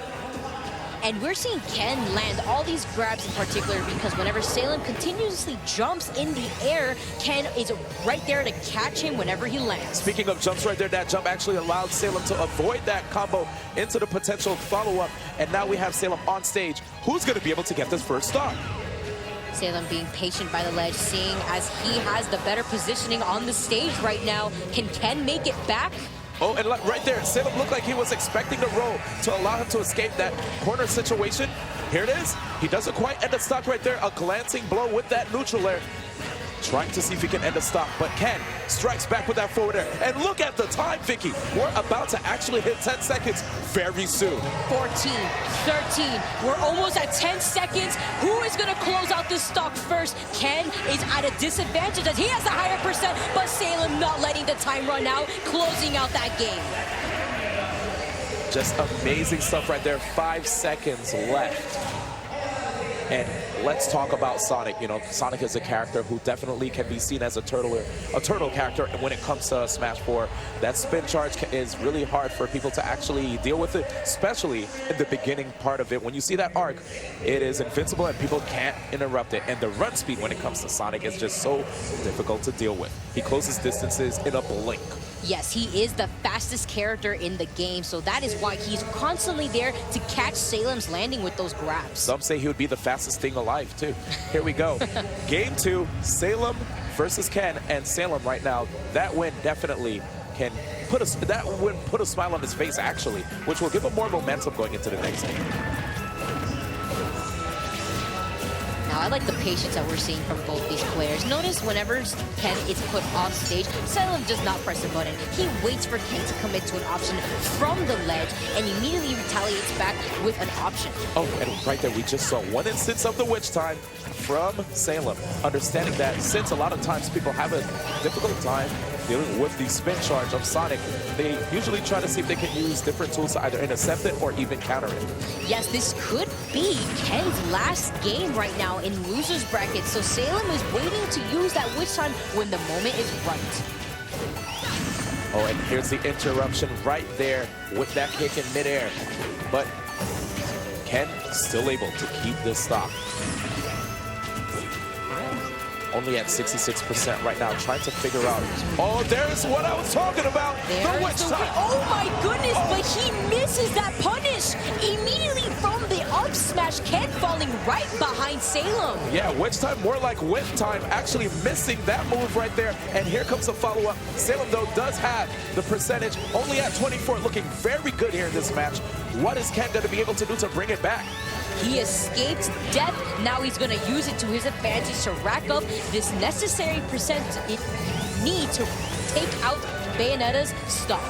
And we're seeing Ken land all these grabs in particular because whenever Salem continuously jumps in the air, Ken is right there to catch him whenever he lands. Speaking of jumps right there, that jump actually allowed Salem to avoid that combo into the potential follow-up. And now we have Salem on stage. Who's going to be able to get this first stock? Salem being patient by the ledge, seeing as he has the better positioning on the stage right now. Can Ken make it back? Oh, and right there, Salem looked like he was expecting the roll to allow him to escape that corner situation. Here it is. He doesn't quite end the stock right there. A glancing blow with that neutral air. Trying to see if he can end the stock, but Ken strikes back with that forward air. And look at the time, Vicky. We're about to actually hit 10 seconds very soon. 14, 13, we're almost at 10 seconds. Who is gonna close out this stock first? Ken is at a disadvantage as he has a higher percent, but Salem not letting the time run out, closing out that game. Just amazing stuff right there. 5 seconds left. And let's talk about Sonic. You know, Sonic is a character who definitely can be seen as a turtle character when it comes to Smash 4. That spin charge is really hard for people to actually deal with it, especially in the beginning part of it. When you see that arc, it is invincible and people can't interrupt it. And the run speed when it comes to Sonic is just so difficult to deal with. He closes distances in a blink. Yes, he is the fastest character in the game, so that is why he's constantly there to catch Salem's landing with those grabs. Some say he would be the fastest thing alive, too. Here we go. Game 2, Salem versus Ken, and Salem right now, that win definitely can put a smile on his face, actually, which will give him more momentum going into the next game. Now, I like the patience that we're seeing from both these players. Notice whenever Ken is put off stage, Salem does not press the button. He waits for Ken to commit to an option from the ledge and immediately retaliates back with an option. Oh, and right there, we just saw one instance of the witch time from Salem. Understanding that since a lot of times people have a difficult time dealing with the spin charge of Sonic, they usually try to see if they can use different tools to either intercept it or even counter it. Yes, this could be Ken's last game right now in loser's bracket, so Salem is waiting to use that witch time when the moment is right. Oh, and here's the interruption right there with that kick in midair. But Ken still able to keep this stock. Only at 66% right now, trying to figure out. Oh, there's what I was talking about. The witch time. Oh my goodness, but he misses that punish immediately from the up smash. Ken falling right behind Salem. Yeah, witch time, more like whip time, actually missing that move right there. And here comes the follow-up. Salem, though, does have the percentage, only at 24, looking very good here in this match. What is Ken going to be able to do to bring it back? He escaped death. Now he's going to use it to his advantage to rack up this necessary percent need to take out Bayonetta's stock.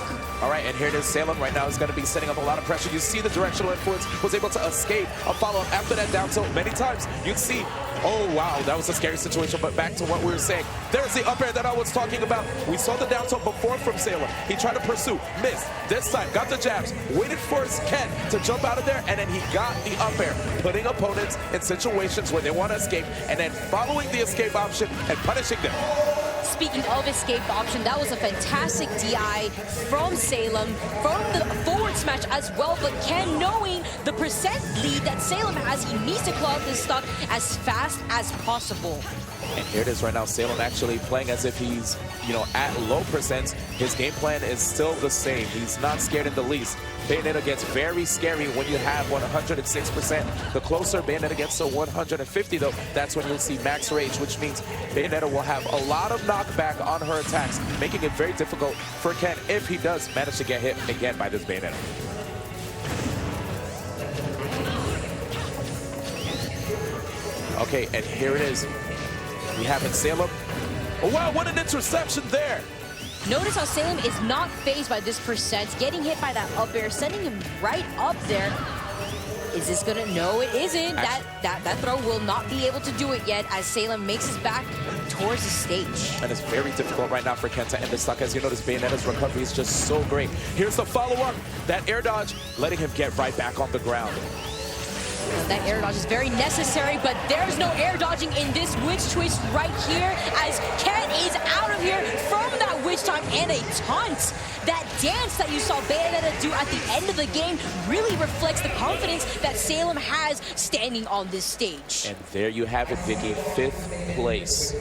All right, and here it is. Salem right now is going to be setting up a lot of pressure. You see the directional influence, was able to escape a follow-up after that down tilt many times. You'd see, oh, wow, that was a scary situation. But back to what we were saying. There's the up air that I was talking about. We saw the down tilt before from Salem. He tried to pursue, missed. This time, got the jabs, waited for Ken to jump out of there, and then he got the up air, putting opponents in situations where they want to escape, and then following the escape option and punishing them. Speaking of escape option, that was a fantastic DI from Salem, from the forward smash as well, but Ken, knowing the percent lead that Salem has, he needs to claw out this stock as fast as possible. And here it is right now, Salem actually playing as if he's, at low percents. His game plan is still the same. He's not scared in the least. Bayonetta gets very scary when you have 106%. The closer Bayonetta gets to 150, though, that's when you'll see max rage, which means Bayonetta will have a lot of knockback on her attacks, making it very difficult for Ken if he does manage to get hit again by this Bayonetta. Okay, and here it is. We have it, Salem. Oh, wow, what an interception there. Notice how Salem is not phased by this percent, getting hit by that up air, sending him right up there. Is this gonna? No, it isn't. That throw will not be able to do it yet as Salem makes his back towards the stage. And it's very difficult right now for Ken to end the stock. As you notice, Bayonetta's recovery is just so great. Here's the follow-up. That air dodge, letting him get right back on the ground. That air dodge is very necessary, but there's no air dodging in this witch twist right here as Ken is out of here from that witch time and a taunt. That dance that you saw Bayonetta do at the end of the game really reflects the confidence that Salem has standing on this stage. And there you have it, Vicky. 5th place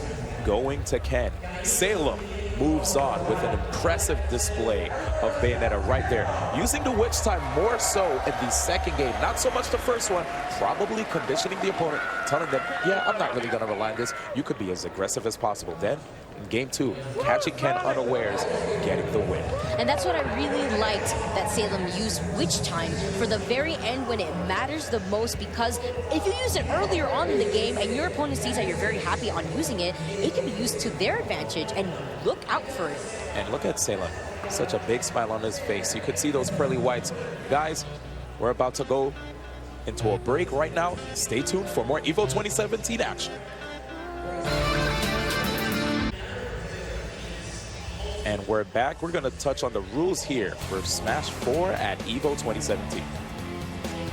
going to Ken. Salem moves on with an impressive display of Bayonetta right there. Using the witch time more so in the second game, not so much the first one, probably conditioning the opponent, telling them, yeah, I'm not really gonna rely on this. You could be as aggressive as possible. Then in game 2, catching Ken unawares, getting the win. And that's what I really liked that Salem used witch time for the very end when it matters the most, because if you use it earlier on in the game and your opponent sees that you're very happy on using it, it can be used to their advantage, and look out for it. And look at Salem, such a big smile on his face. You could see those pearly whites. Guys, we're about to go into a break right now. Stay tuned for more EVO 2017 action. And we're back. We're going to touch on the rules here for Smash 4 at EVO 2017.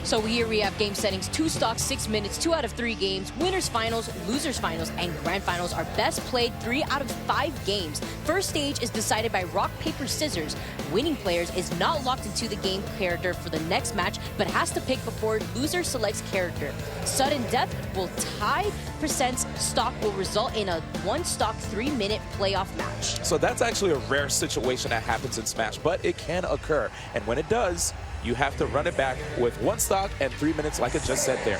So here we have game settings, 2 stocks, 6 minutes, 2 out of 3 games, winners finals, losers finals, and grand finals are best played 3 out of 5 games. First stage is decided by rock, paper, scissors. Winning players is not locked into the game character for the next match, but has to pick before loser selects character. Sudden death will tie percents. Stock will result in a 1 stock 3-minute playoff match. So that's actually a rare situation that happens in Smash, but it can occur. And when it does, you have to run it back with 1 stock and 3 minutes, like it just said there.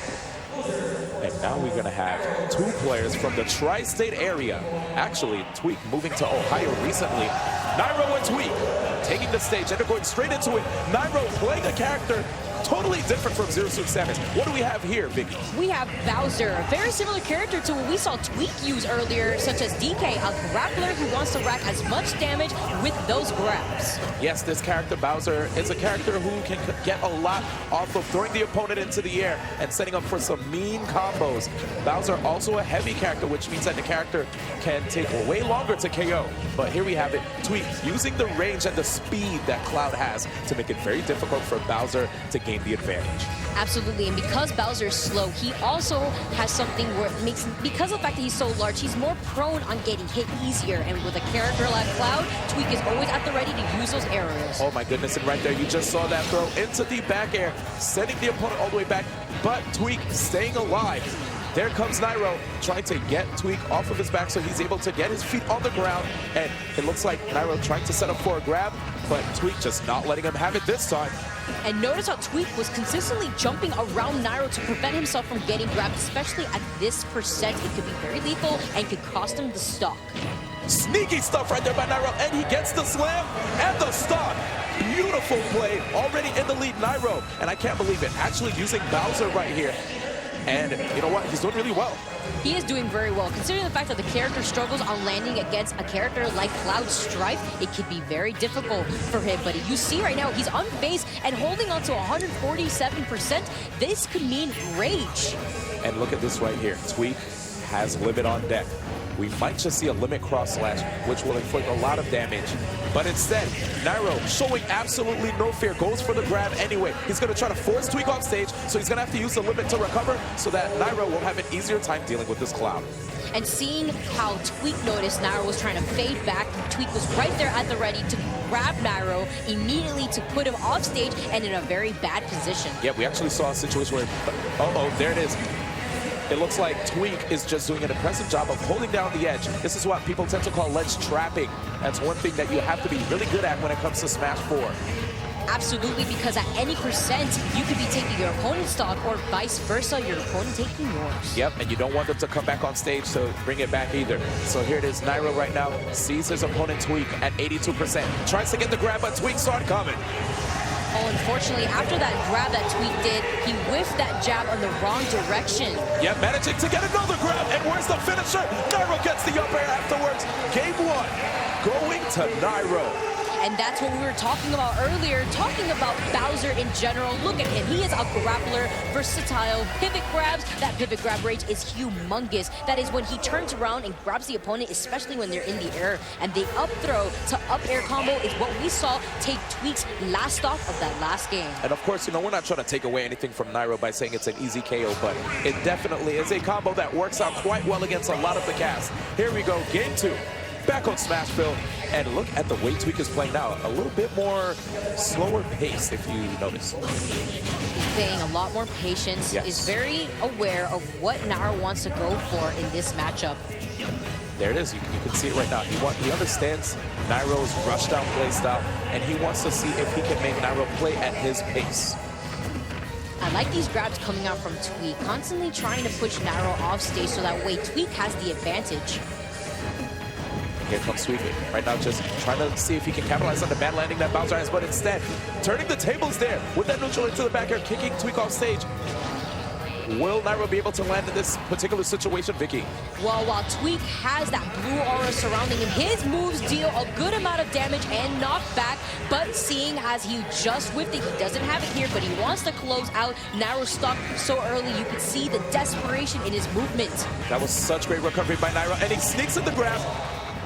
And now we're going to have 2 players from the tri-state area. Actually, Tweak moving to Ohio recently. Nairo and Tweak taking the stage, and they're going straight into it. Nairo playing a character totally different from 067. What do we have here, Vicky? We have Bowser, a very similar character to what we saw Tweak use earlier, such as DK, a grappler who wants to rack as much damage with those grabs. Yes, this character, Bowser, is a character who can get a lot off of throwing the opponent into the air and setting up for some mean combos. Bowser also a heavy character, which means that the character can take way longer to KO. But here we have it, Tweak using the range and the speed that Cloud has to make it very difficult for Bowser to gain the advantage. Absolutely, and because Bowser is slow, he also has something where it makes, because of the fact that he's so large, he's more prone on getting hit easier. And with a character like Cloud, Tweak is always at the ready to use those arrows. Oh my goodness, and right there, you just saw that throw into the back air, sending the opponent all the way back, but Tweak staying alive. There comes Nairo trying to get Tweak off of his back so he's able to get his feet on the ground. And it looks like Nairo trying to set up for a grab, but Tweak just not letting him have it this time. And notice how Tweak was consistently jumping around Nairo to prevent himself from getting grabbed, especially at this percent. It could be very lethal and could cost him the stock. Sneaky stuff right there by Nairo, and he gets the slam and the stock. Beautiful play, already in the lead, Nairo. And I can't believe it, actually using Bowser right here. And you know what? He's doing really well. He is doing very well. Considering the fact that the character struggles on landing against a character like Cloud Strife, it could be very difficult for him. But you see right now, he's unfazed and holding on to 147%. This could mean rage. And look at this right here. Tweak has limit on deck. We might just see a limit cross slash, which will inflict a lot of damage. But instead, Nairo showing absolutely no fear, goes for the grab anyway. He's going to try to force Tweak off stage, so he's going to have to use the limit to recover so that Nairo will have an easier time dealing with this Cloud. And seeing how Tweak noticed Nairo was trying to fade back, Tweak was right there at the ready to grab Nairo immediately to put him off stage and in a very bad position. Yeah, we actually saw a situation where, uh-oh, there it is. It looks like Tweak is just doing an impressive job of holding down the edge. This is what people tend to call ledge trapping. That's one thing that you have to be really good at when it comes to Smash 4. Absolutely, because at any percent, you could be taking your opponent's stock or vice versa, your opponent taking yours. Yep, and you don't want them to come back on stage to bring it back either. So here it is, Nairo right now sees his opponent Tweak at 82%. Tries to get the grab, but Tweak saw it coming. Oh, unfortunately, after that grab that Tweek did, he whiffed that jab on the wrong direction. Yeah, managing to get another grab, and where's the finisher? Nairo gets the up air afterwards. Game 1 going to Nairo. And that's what we were talking about earlier, talking about Bowser in general. Look at him. He is a grappler, versatile, pivot grabs. That pivot grab range is humongous. That is when he turns around and grabs the opponent, especially when they're in the air. And the up throw to up air combo is what we saw take Tweek's last stop of that last game. And of course, you know, we're not trying to take away anything from Nairo by saying it's an easy KO, but it definitely is a combo that works out quite well against a lot of the cast. Here we go, game 2. Back on Smashville, and look at the way Tweek is playing now. A little bit more slower pace, if you notice. He's playing a lot more patience, Yes. is very aware of what Nairo wants to go for in this matchup. There it is. You can see it right now. He understands Nairo's rush down play style, and he wants to see if he can make Nairo play at his pace. I like these grabs coming out from Tweek, constantly trying to push Nairo off stage so that way Tweek has the advantage. Here comes Tweek right now, just trying to see if he can capitalize on the bad landing that Bowser has, but instead, turning the tables there with that neutral into the back air, kicking Tweek off stage. Will Nairo be able to land in this particular situation, Vicky? Well, while Tweek has that blue aura surrounding him, his moves deal a good amount of damage and knockback, but seeing as he just whipped it, he doesn't have it here, but he wants to close out Nairo stock so early. You could see the desperation in his movement. That was such great recovery by Nairo, and he sneaks in the grab.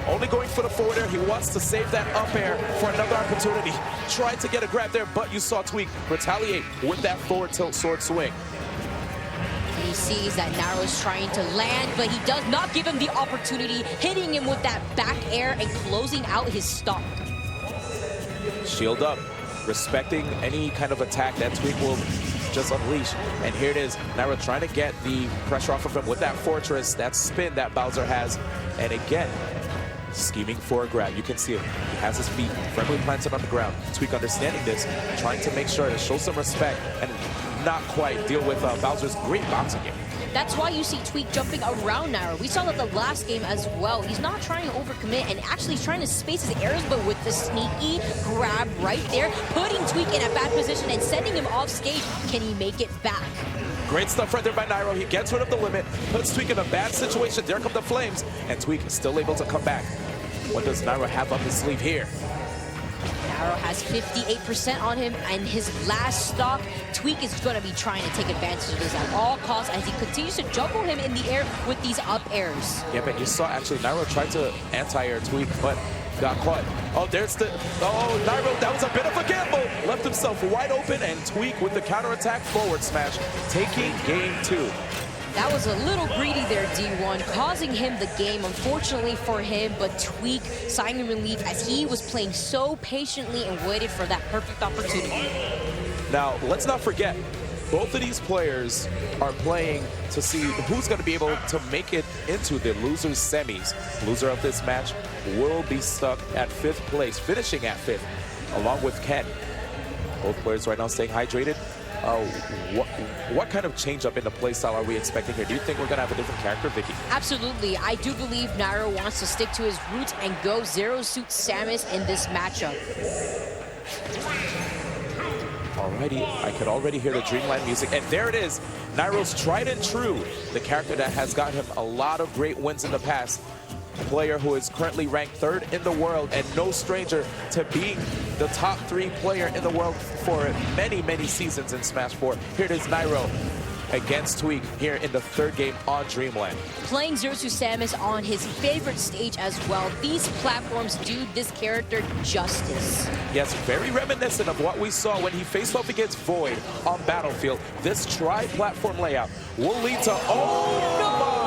Only going for the forward air. He wants to save that up air for another opportunity. Tried to get a grab there, but you saw Tweek retaliate with that forward tilt sword swing. He sees that Nairo's trying to land, but he does not give him the opportunity, hitting him with that back air and closing out his stock. Shield up, respecting any kind of attack that Tweek will just unleash. And here it is, Nairo trying to get the pressure off of him with that fortress, that spin that Bowser has. And again, scheming for a grab. You can see him. He has his feet firmly planted on the ground. Tweek understanding this, trying to make sure to show some respect and not quite deal with Bowser's great bouncing game. That's why you see Tweek jumping around Nairo. We saw that the last game as well. He's not trying to overcommit and actually he's trying to space his airs, but with the sneaky grab right there, putting Tweek in a bad position and sending him off stage. Can he make it back? Great stuff right there by Nairo. He gets rid of the limit, puts Tweek in a bad situation. There come the flames, and Tweek is still able to come back. What does Nairo have up his sleeve here? Nairo has 58% on him, and his last stock, Tweek is going to be trying to take advantage of this at all costs as he continues to juggle him in the air with these up airs. Yeah, but you saw actually Nairo tried to anti-air Tweek, but got caught. Oh, there's the, oh, Nairo, that was a bit of a gamble. Left himself wide open, and Tweek with the counterattack forward smash, taking game 2. That was a little greedy there, D1, causing him the game, unfortunately for him, but Tweek signing relief as he was playing so patiently and waited for that perfect opportunity. Now, let's not forget, both of these players are playing to see who's going to be able to make it into the losers semis. Loser of this match will be stuck at 5th place, finishing at 5th, along with Ken. Both players right now staying hydrated. What kind of change up in the playstyle are we expecting here? Do you think we're going to have a different character, Vicky? Absolutely. I do believe Nairo wants to stick to his roots and go Zero Suit Samus in this matchup. Alrighty, I could already hear the Dreamland music, and there it is. Nairo's tried and true, the character that has got him a lot of great wins in the past. A player who is currently ranked 3rd in the world and no stranger to being the top 3 player in the world for many, many seasons in Smash 4. Here it is, Nairo against Tweek here in the 3rd game on Dreamland. Playing Zero Suit Samus on his favorite stage as well. These platforms do this character justice. Yes, very reminiscent of what we saw when he faced off against Void on Battlefield. This tri-platform layout will lead to, oh my!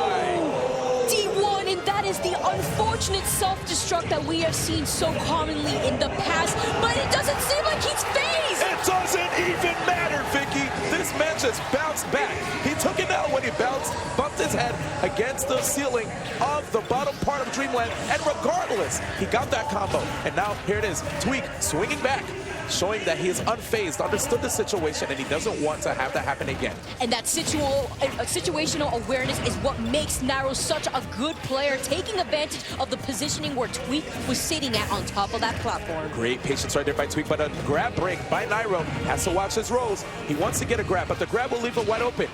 D1, and that is the unfortunate self-destruct that we have seen so commonly in the past, but it doesn't seem like he's phased! It doesn't even matter, Vicky. This man just bounced back. He took an L when he bumped his head against the ceiling of the bottom part of Dreamland, and regardless, he got that combo. And now here it is, Tweek swinging back. showing that he is unfazed, understood the situation, and he doesn't want to have that happen again. And that situational awareness is what makes Nairo such a good player, taking advantage of the positioning where Tweak was sitting at on top of that platform. Great patience right there by Tweak, but a grab break by Nairo. Has to watch his rolls. He wants to get a grab, but the grab will leave him wide open.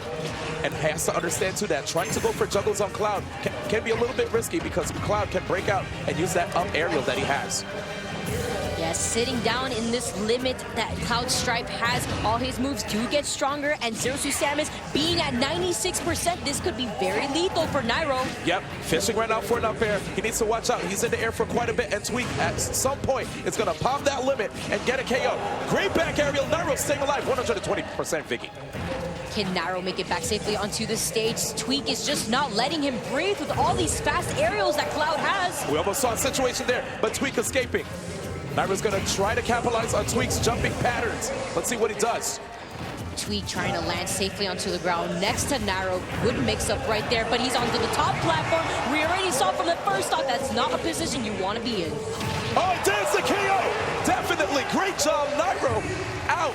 And has to understand too that trying to go for juggles on Cloud can be a little bit risky because Cloud can break out and use that up aerial that he has. Yes, sitting down in this limit that Cloud Stripe has, all his moves do get stronger, and Zero Suit Samus being at 96%, this could be very lethal for Nairo. Yep, fishing right now for an up air. He needs to watch out. He's in the air for quite a bit, and Tweak at some point is going to pop that limit and get a KO. Great back aerial. Nairo staying alive, 120% Vicky. Can Nairo make it back safely onto the stage? Tweak is just not letting him breathe with all these fast aerials that Cloud has. We almost saw a situation there, but Tweak escaping. Nairo's going to try to capitalize on Tweak's jumping patterns. Let's see what he does. Tweak trying to land safely onto the ground next to Nairo. Good mix-up right there, but he's onto the top platform. We already saw from the first thought that's not a position you want to be in. Oh, there's the KO! Definitely, great job, Nairo out.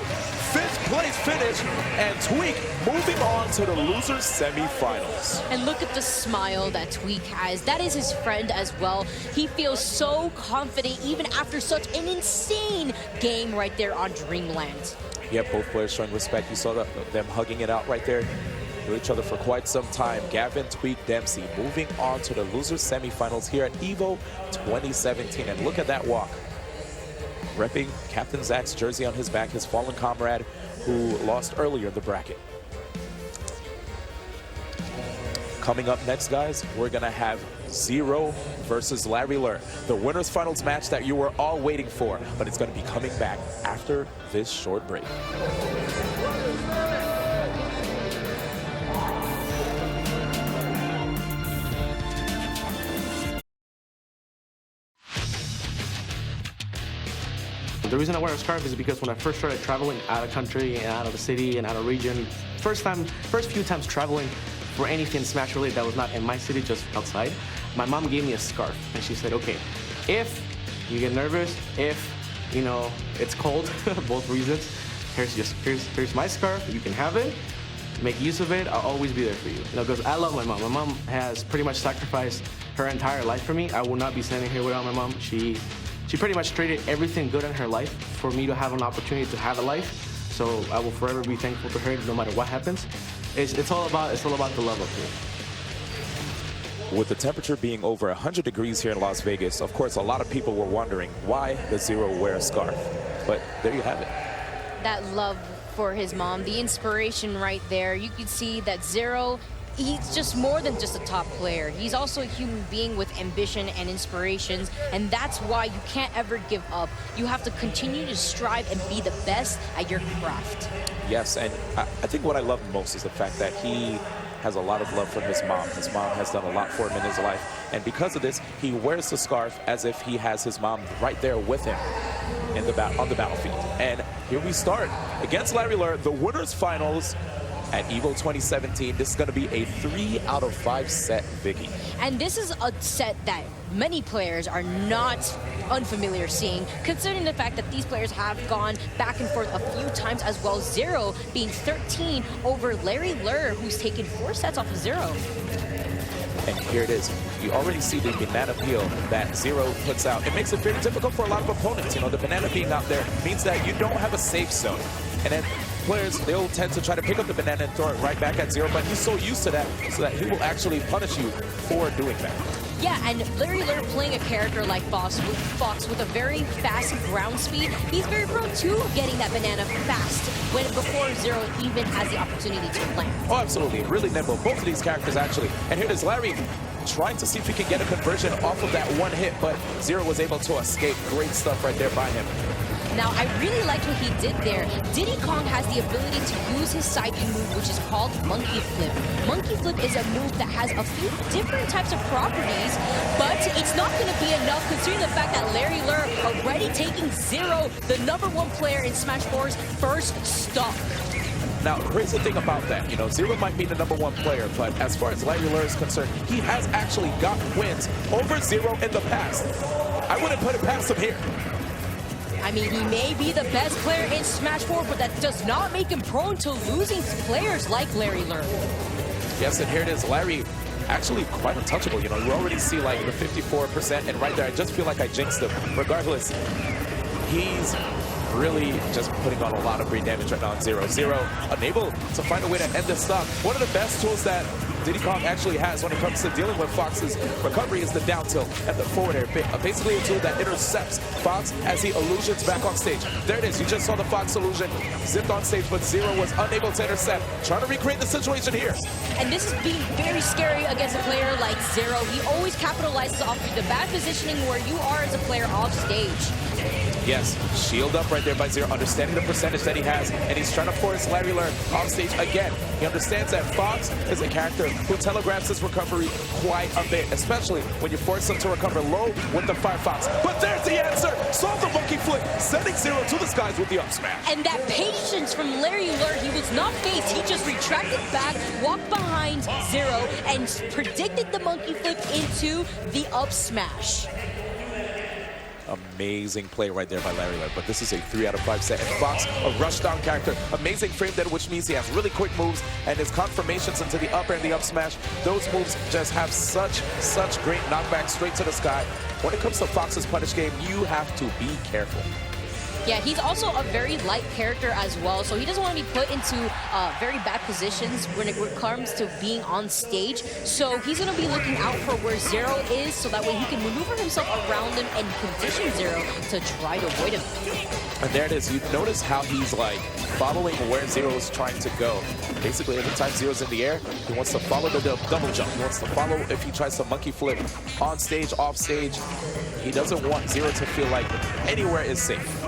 5th place finish, and Tweak moving on to the losers semifinals. And look at the smile that Tweak has. That is his friend as well. He feels so confident even after such an insane game right there on Dreamland. Yeah, both players showing respect. You saw them hugging it out right there to each other for quite some time. Gavin, Tweak, Dempsey moving on to the losers semifinals here at EVO 2017. And look at that walk. Repping Captain Zach's jersey on his back, his fallen comrade who lost earlier in the bracket. Coming up next, guys, we're going to have Zero versus Larry Lur, the winners finals match that you were all waiting for, but it's going to be coming back after this short break. The reason I wear a scarf is because when I first started traveling out of country and out of the city and out of region, first few times traveling for anything Smash related that was not in my city, just outside, my mom gave me a scarf and she said, okay, if you get nervous, if you know it's cold, both reasons, here's my scarf, you can have it, make use of it, I'll always be there for you. You know, because I love my mom. My mom has pretty much sacrificed her entire life for me. I would not be standing here without my mom. She pretty much traded everything good in her life for me to have an opportunity to have a life. So I will forever be thankful to her no matter what happens. It's all about the love up here. With the temperature being over 100 degrees here in Las Vegas, of course, a lot of people were wondering why does Zero wear a scarf? But there you have it. That love for his mom, the inspiration right there. You could see that Zero, he's just more than just a top player. He's also a human being with ambition and inspirations, and that's why you can't ever give up. You have to continue to strive and be the best at your craft. Yes, and I think what I love most is the fact that he has a lot of love for his mom. His mom has done a lot for him in his life, and because of this, he wears the scarf as if he has his mom right there with him on the battlefield. And here we start against Larry Lur, the winners finals at EVO 2017. This is going to be a 3 out of 5 set Vicky. And this is a set that many players are not unfamiliar seeing, considering the fact that these players have gone back and forth a few times as well. Zero being 13 over Larry Lur, who's taken 4 sets off of Zero. And here it is. You already see the banana peel that Zero puts out. It makes it very difficult for a lot of opponents. You know, the banana being out there means that you don't have a safe zone. And then players, they'll tend to try to pick up the banana and throw it right back at Zero, but he's so used to that, so that he will actually punish you for doing that. Yeah, and Larry Lur playing a character like Fox with a very fast ground speed, he's very prone to getting that banana fast before Zero even has the opportunity to land. Oh, absolutely. Really nimble. Both of these characters, actually. And here it is, Larry trying to see if he can get a conversion off of that one hit, but Zero was able to escape. Great stuff right there by him. Now, I really liked what he did there. Diddy Kong has the ability to use his sidekick move, which is called Monkey Flip. Monkey Flip is a move that has a few different types of properties, but it's not going to be enough considering the fact that Larry Lur already taking Zero, the #1 player in Smash 4's first stock. Now, here's the thing about that. You know, Zero might be the #1 player, but as far as Larry Lur is concerned, he has actually got wins over Zero in the past. I wouldn't put it past him here. I mean, he may be the best player in Smash 4, but that does not make him prone to losing to players like Larry Lurr. Yes, and here it is. Larry, actually quite untouchable. You know, you already see like the 54%, and right there, I just feel like I jinxed him. Regardless, he's really just putting on a lot of great damage right now on 0-0, unable to find a way to end this stock. One of the best tools that Diddy Kong actually has when it comes to dealing with Fox's recovery is the down tilt and the forward air. Basically a tool that intercepts Fox as he illusions back on stage. There it is. You just saw the Fox illusion zipped on stage, but Zero was unable to intercept. Trying to recreate the situation here. And this is being very scary against a player like Zero. He always capitalizes off of the bad positioning where you are as a player off stage. Yes, shield up right there by Zero, understanding the percentage that he has, and he's trying to force Larry Lurr off stage again. He understands that Fox is a character who telegraphs his recovery quite a bit, especially when you force him to recover low with the Firefox. But there's the answer! Solve the monkey flip, sending Zero to the skies with the up smash. And that patience from Larry Lurr, he was not phased. He just retracted back, walked behind Zero, and predicted the monkey flip into the up smash. Amazing play right there by Larry Lurr, but this is a 3 out of 5 set. And Fox, a rushdown character, amazing frame dead, which means he has really quick moves, and his confirmations into the up air and the up smash, those moves just have such great knockback straight to the sky. When it comes to Fox's punish game, you have to be careful. Yeah, he's also a very light character as well, so he doesn't want to be put into very bad positions when it comes to being on stage. So he's going to be looking out for where Zero is, so that way he can maneuver himself around him and condition Zero to try to avoid him. And there it is. You notice how he's like following where Zero is trying to go. Basically, every time Zero's in the air, he wants to follow the double jump. He wants to follow if he tries to monkey flip on stage, off stage. He doesn't want Zero to feel like anywhere is safe.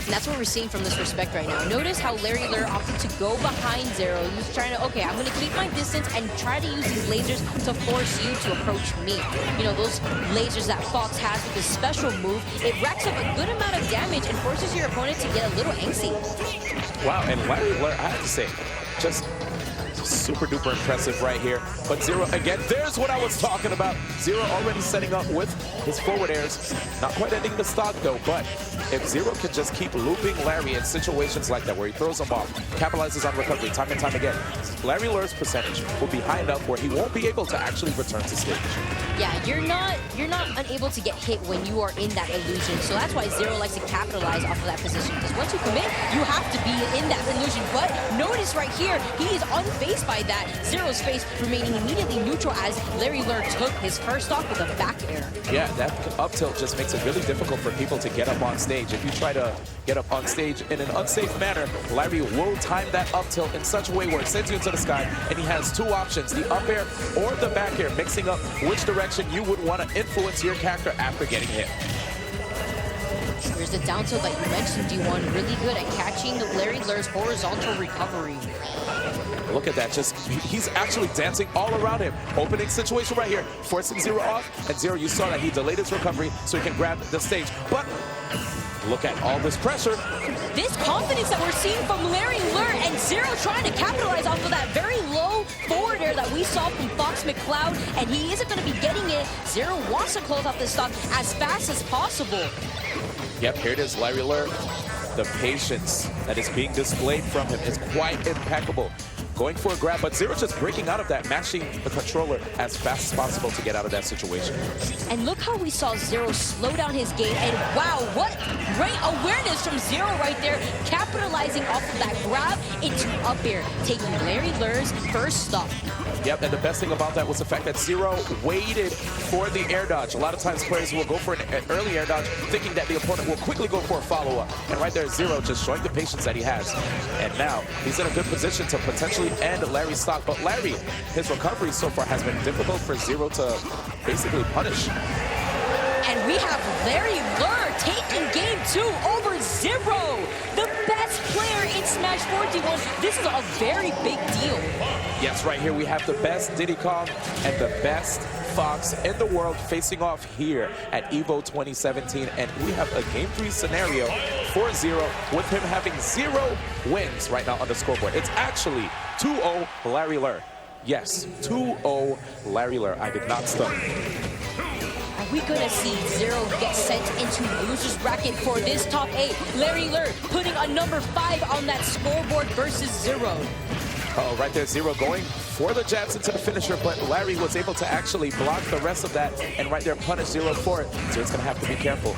And that's what we're seeing from this respect right now. Notice how Larry Lurr opted to go behind Zero. He's trying to, okay, I'm going to keep my distance and try to use these lasers to force you to approach me. You know, those lasers that Fox has with his special move, it racks up a good amount of damage and forces your opponent to get a little angsty. Wow, and Larry Lurr, I have to say, just super duper impressive right here. But Zero, again, there's what I was talking about. Zero already setting up with his forward airs. Not quite ending the stock though, but if Zero can just keep looping Larry in situations like that where he throws him off, capitalizes on recovery time and time again, Larry Lurr's percentage will be high enough where he won't be able to actually return to stage. Yeah, you're not unable to get hit when you are in that illusion. So that's why Zero likes to capitalize off of that position. Because once you commit, you have to be in that illusion. But notice right here, he is unfazed by that. Zero's face remaining immediately neutral as Larry Lurr took his first stock with a back air. Yeah, that up tilt just makes it really difficult for people to get up on stage. If you try to get up on stage in an unsafe manner, Larry will time that up tilt in such a way where it sends you into the sky, and he has two options, the up air or the back air, mixing up which direction you would want to influence your character after getting hit. Here's the down tilt that you mentioned, D1. Really good at catching Larry Lurr's horizontal recovery. Look at that, just he's actually dancing all around him. Opening situation right here, forcing Zero off, and Zero, you saw that he delayed his recovery so he can grab the stage. But look at all this pressure. This confidence that we're seeing from Larry Lurr, and Zero trying to capitalize off of that very low forward air that we saw from Fox McCloud, and he isn't going to be getting it. Zero wants to close out this stock as fast as possible. Yep, here it is, Larry Lurr. The patience that is being displayed from him is quite impeccable. Going for a grab, but Zero just breaking out of that, matching the controller as fast as possible to get out of that situation. And look how we saw Zero slow down his game, and wow, what great awareness from Zero right there, capitalizing off of that grab into up air, taking Larry Lurr's first stop. Yep, and the best thing about that was the fact that Zero waited for the air dodge. A lot of times players will go for an early air dodge, thinking that the opponent will quickly go for a follow-up. And right there, Zero just showing the patience that he has. And now, he's in a good position to potentially end Larry's stock. But Larry, his recovery so far has been difficult for Zero to basically punish. And we have Larry Lurr taking game 2 over Zero, the best player in Smash 4 D1. This is a very big deal. Yes, right here we have the best Diddy Kong and the best Fox in the world facing off here at EVO 2017. And we have a Game 3 scenario for Zero with him having 0 wins right now on the scoreboard. It's actually 2-0 Larry Lurr. Yes, 2-0 Larry Lurr. I did not stutter. I we gonna see Zero get sent into loser's bracket for this top 8? Larry Lur putting a number 5 on that scoreboard versus Zero. Oh, right there, Zero going for the jabs into the finisher, but Larry was able to actually block the rest of that and right there punish Zero for it. So it's gonna have to be careful.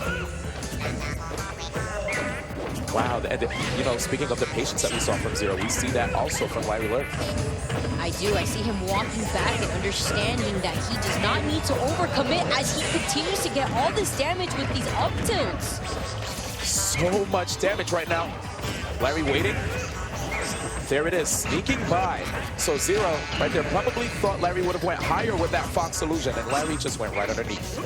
Wow, and you know, speaking of the patience that we saw from Zero, we see that also from Larry Lur. I do. I see him walking back and understanding that he does not need to overcommit as he continues to get all this damage with these up tilts. So much damage right now. Larry waiting. There it is, sneaking by. So Zero right there probably thought Larry would have went higher with that Fox illusion, and Larry just went right underneath.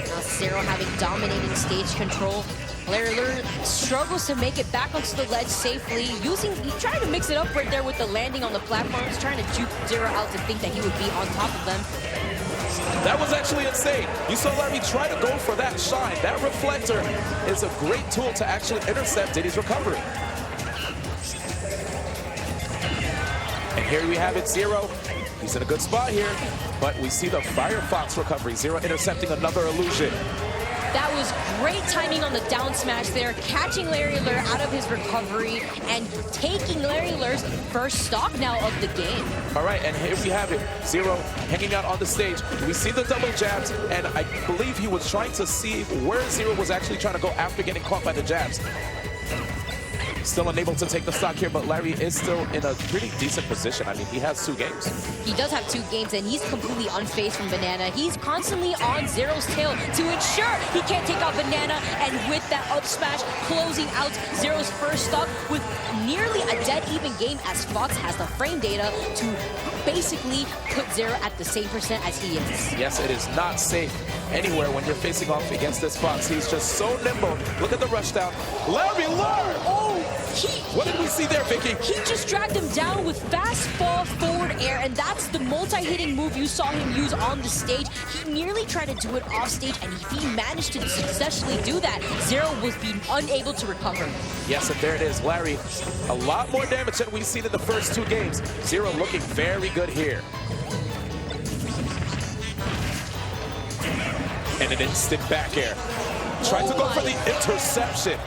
Now Zero having dominating stage control. Larry Lur struggles to make it back onto the ledge safely. He's trying to mix it up right there with the landing on the platforms, trying to juke Zero out to think that he would be on top of them. That was actually insane. You saw Larry try to go for that shine. That reflector is a great tool to actually intercept Diddy's recovery. And here we have it, Zero. He's in a good spot here, but we see the Firefox recovery. Zero intercepting another illusion. That was great timing on the down smash there, catching Larry Lur out of his recovery and taking Larry Lur's first stock now of the game. All right, and here we have it. Zero hanging out on the stage. We see the double jabs, and I believe he was trying to see where Zero was actually trying to go after getting caught by the jabs. Still unable to take the stock here, but Larry is still in a pretty decent position. I mean, he has 2 games. He does have 2 games, and he's completely unfazed from Banana. He's constantly on Zero's tail to ensure he can't take out Banana, and with that up smash, closing out Zero's first stock with nearly a dead even game as Fox has the frame data to basically put Zero at the same percent as he is. Yes, it is not safe anywhere when you're facing off against this Fox. He's just so nimble. Look at the rush down. Larry Lur! Oh! What did we see there, Vicky? He just dragged him down with fast fall forward air, and that's the multi-hitting move you saw him use on the stage. He nearly tried to do it off stage, and if he managed to successfully do that, Zero was being unable to recover. Yes, and there it is. Larry, a lot more damage than we've seen in the first 2 games. Zero looking very good here. And an instant back air. Tried to go for the interception.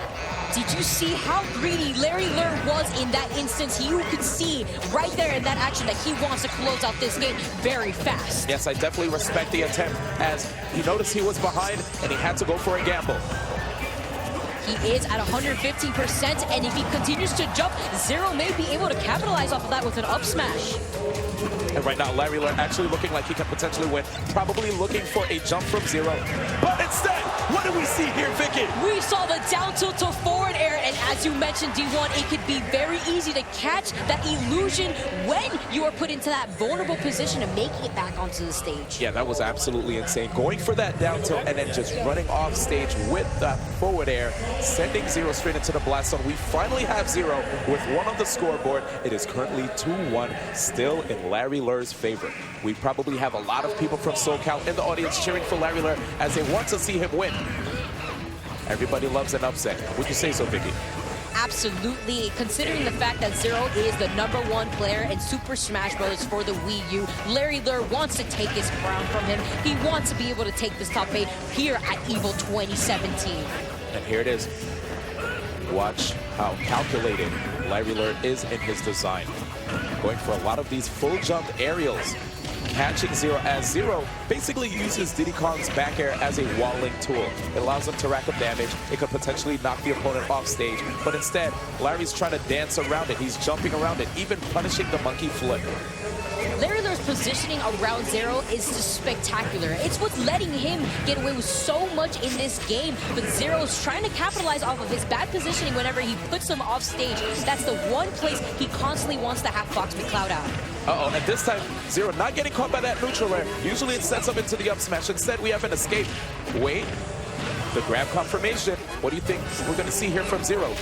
Did you see how greedy Larry Lur was in that instance? You could see right there in that action that he wants to close out this game very fast. Yes, I definitely respect the attempt as he noticed he was behind and he had to go for a gamble. He is at 115%, and if he continues to jump, Zero may be able to capitalize off of that with an up smash. And right now, Larry Lur actually looking like he can potentially win. Probably looking for a jump from Zero. But instead, what do we see here, Vicky? We saw the down tilt to forward air, and as you mentioned, D1, it could be very easy to catch that illusion when you are put into that vulnerable position of making it back onto the stage. Yeah, that was absolutely insane. Going for that down tilt and then just running off stage with that forward air, sending Zero straight into the blast zone. We finally have Zero with 1 on the scoreboard. It is currently 2-1, still in Larry Lur's favor. We probably have a lot of people from SoCal in the audience cheering for Larry Lur as they want to see him win. Everybody loves an upset. Would you say so, Vicky? Absolutely. Considering the fact that Zero is the #1 player in Super Smash Bros. For the Wii U, Larry Lur wants to take his crown from him. He wants to be able to take this top 8 here at EVO 2017. And here it is. Watch how calculated Larry Lur is in his design. Going for a lot of these full jump aerials. Catching Zero as Zero basically uses Diddy Kong's back air as a walling tool. It allows him to rack up damage. It could potentially knock the opponent off stage. But instead, Larry's trying to dance around it. He's jumping around it, even punishing the monkey flip. Larry Lur's positioning around Zero is just spectacular. It's what's letting him get away with so much in this game, but Zero's trying to capitalize off of his bad positioning whenever he puts him off stage. That's the one place he constantly wants to have Fox McCloud out. Uh-oh, and this time, Zero not getting caught by that neutral air. Usually it sets up into the up smash. Instead, we have an escape. Wait, the grab confirmation. What do you think we're going to see here from Zero?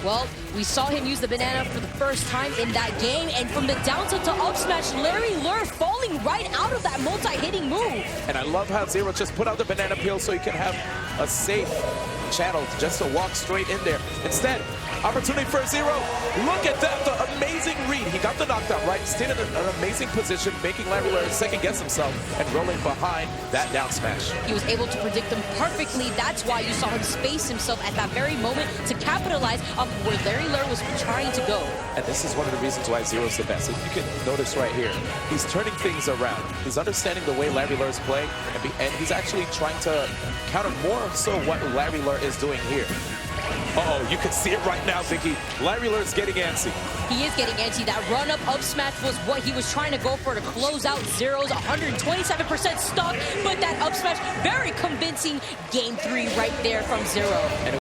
Well, we saw him use the banana for the first time in that game, and from the down tilt to up smash, Larry Lur falling right out of that multi-hitting move. And I love how Zero just put out the banana peel so he can have a safe channel just to walk straight in there. Instead, opportunity for Zero. Look at that, the amazing read. He got the knockdown right, stayed in an amazing position, making Larry Lur second-guess himself and rolling behind that down smash. He was able to predict them perfectly. That's why you saw him space himself at that very moment to capitalize off of where Larry Lur was trying to go. And this is one of the reasons why Zero's the best. If you can notice right here, he's turning things around. He's understanding the way Larry Lur is playing, and he's actually trying to counter more so what Larry Lur is doing here. Uh-oh, you can see it right now, Vicky. Larry Lur is getting antsy. He is getting antsy. That run-up up smash was what he was trying to go for to close out Zero's 127% stock, but that up smash, very convincing game 3 right there from Zero. And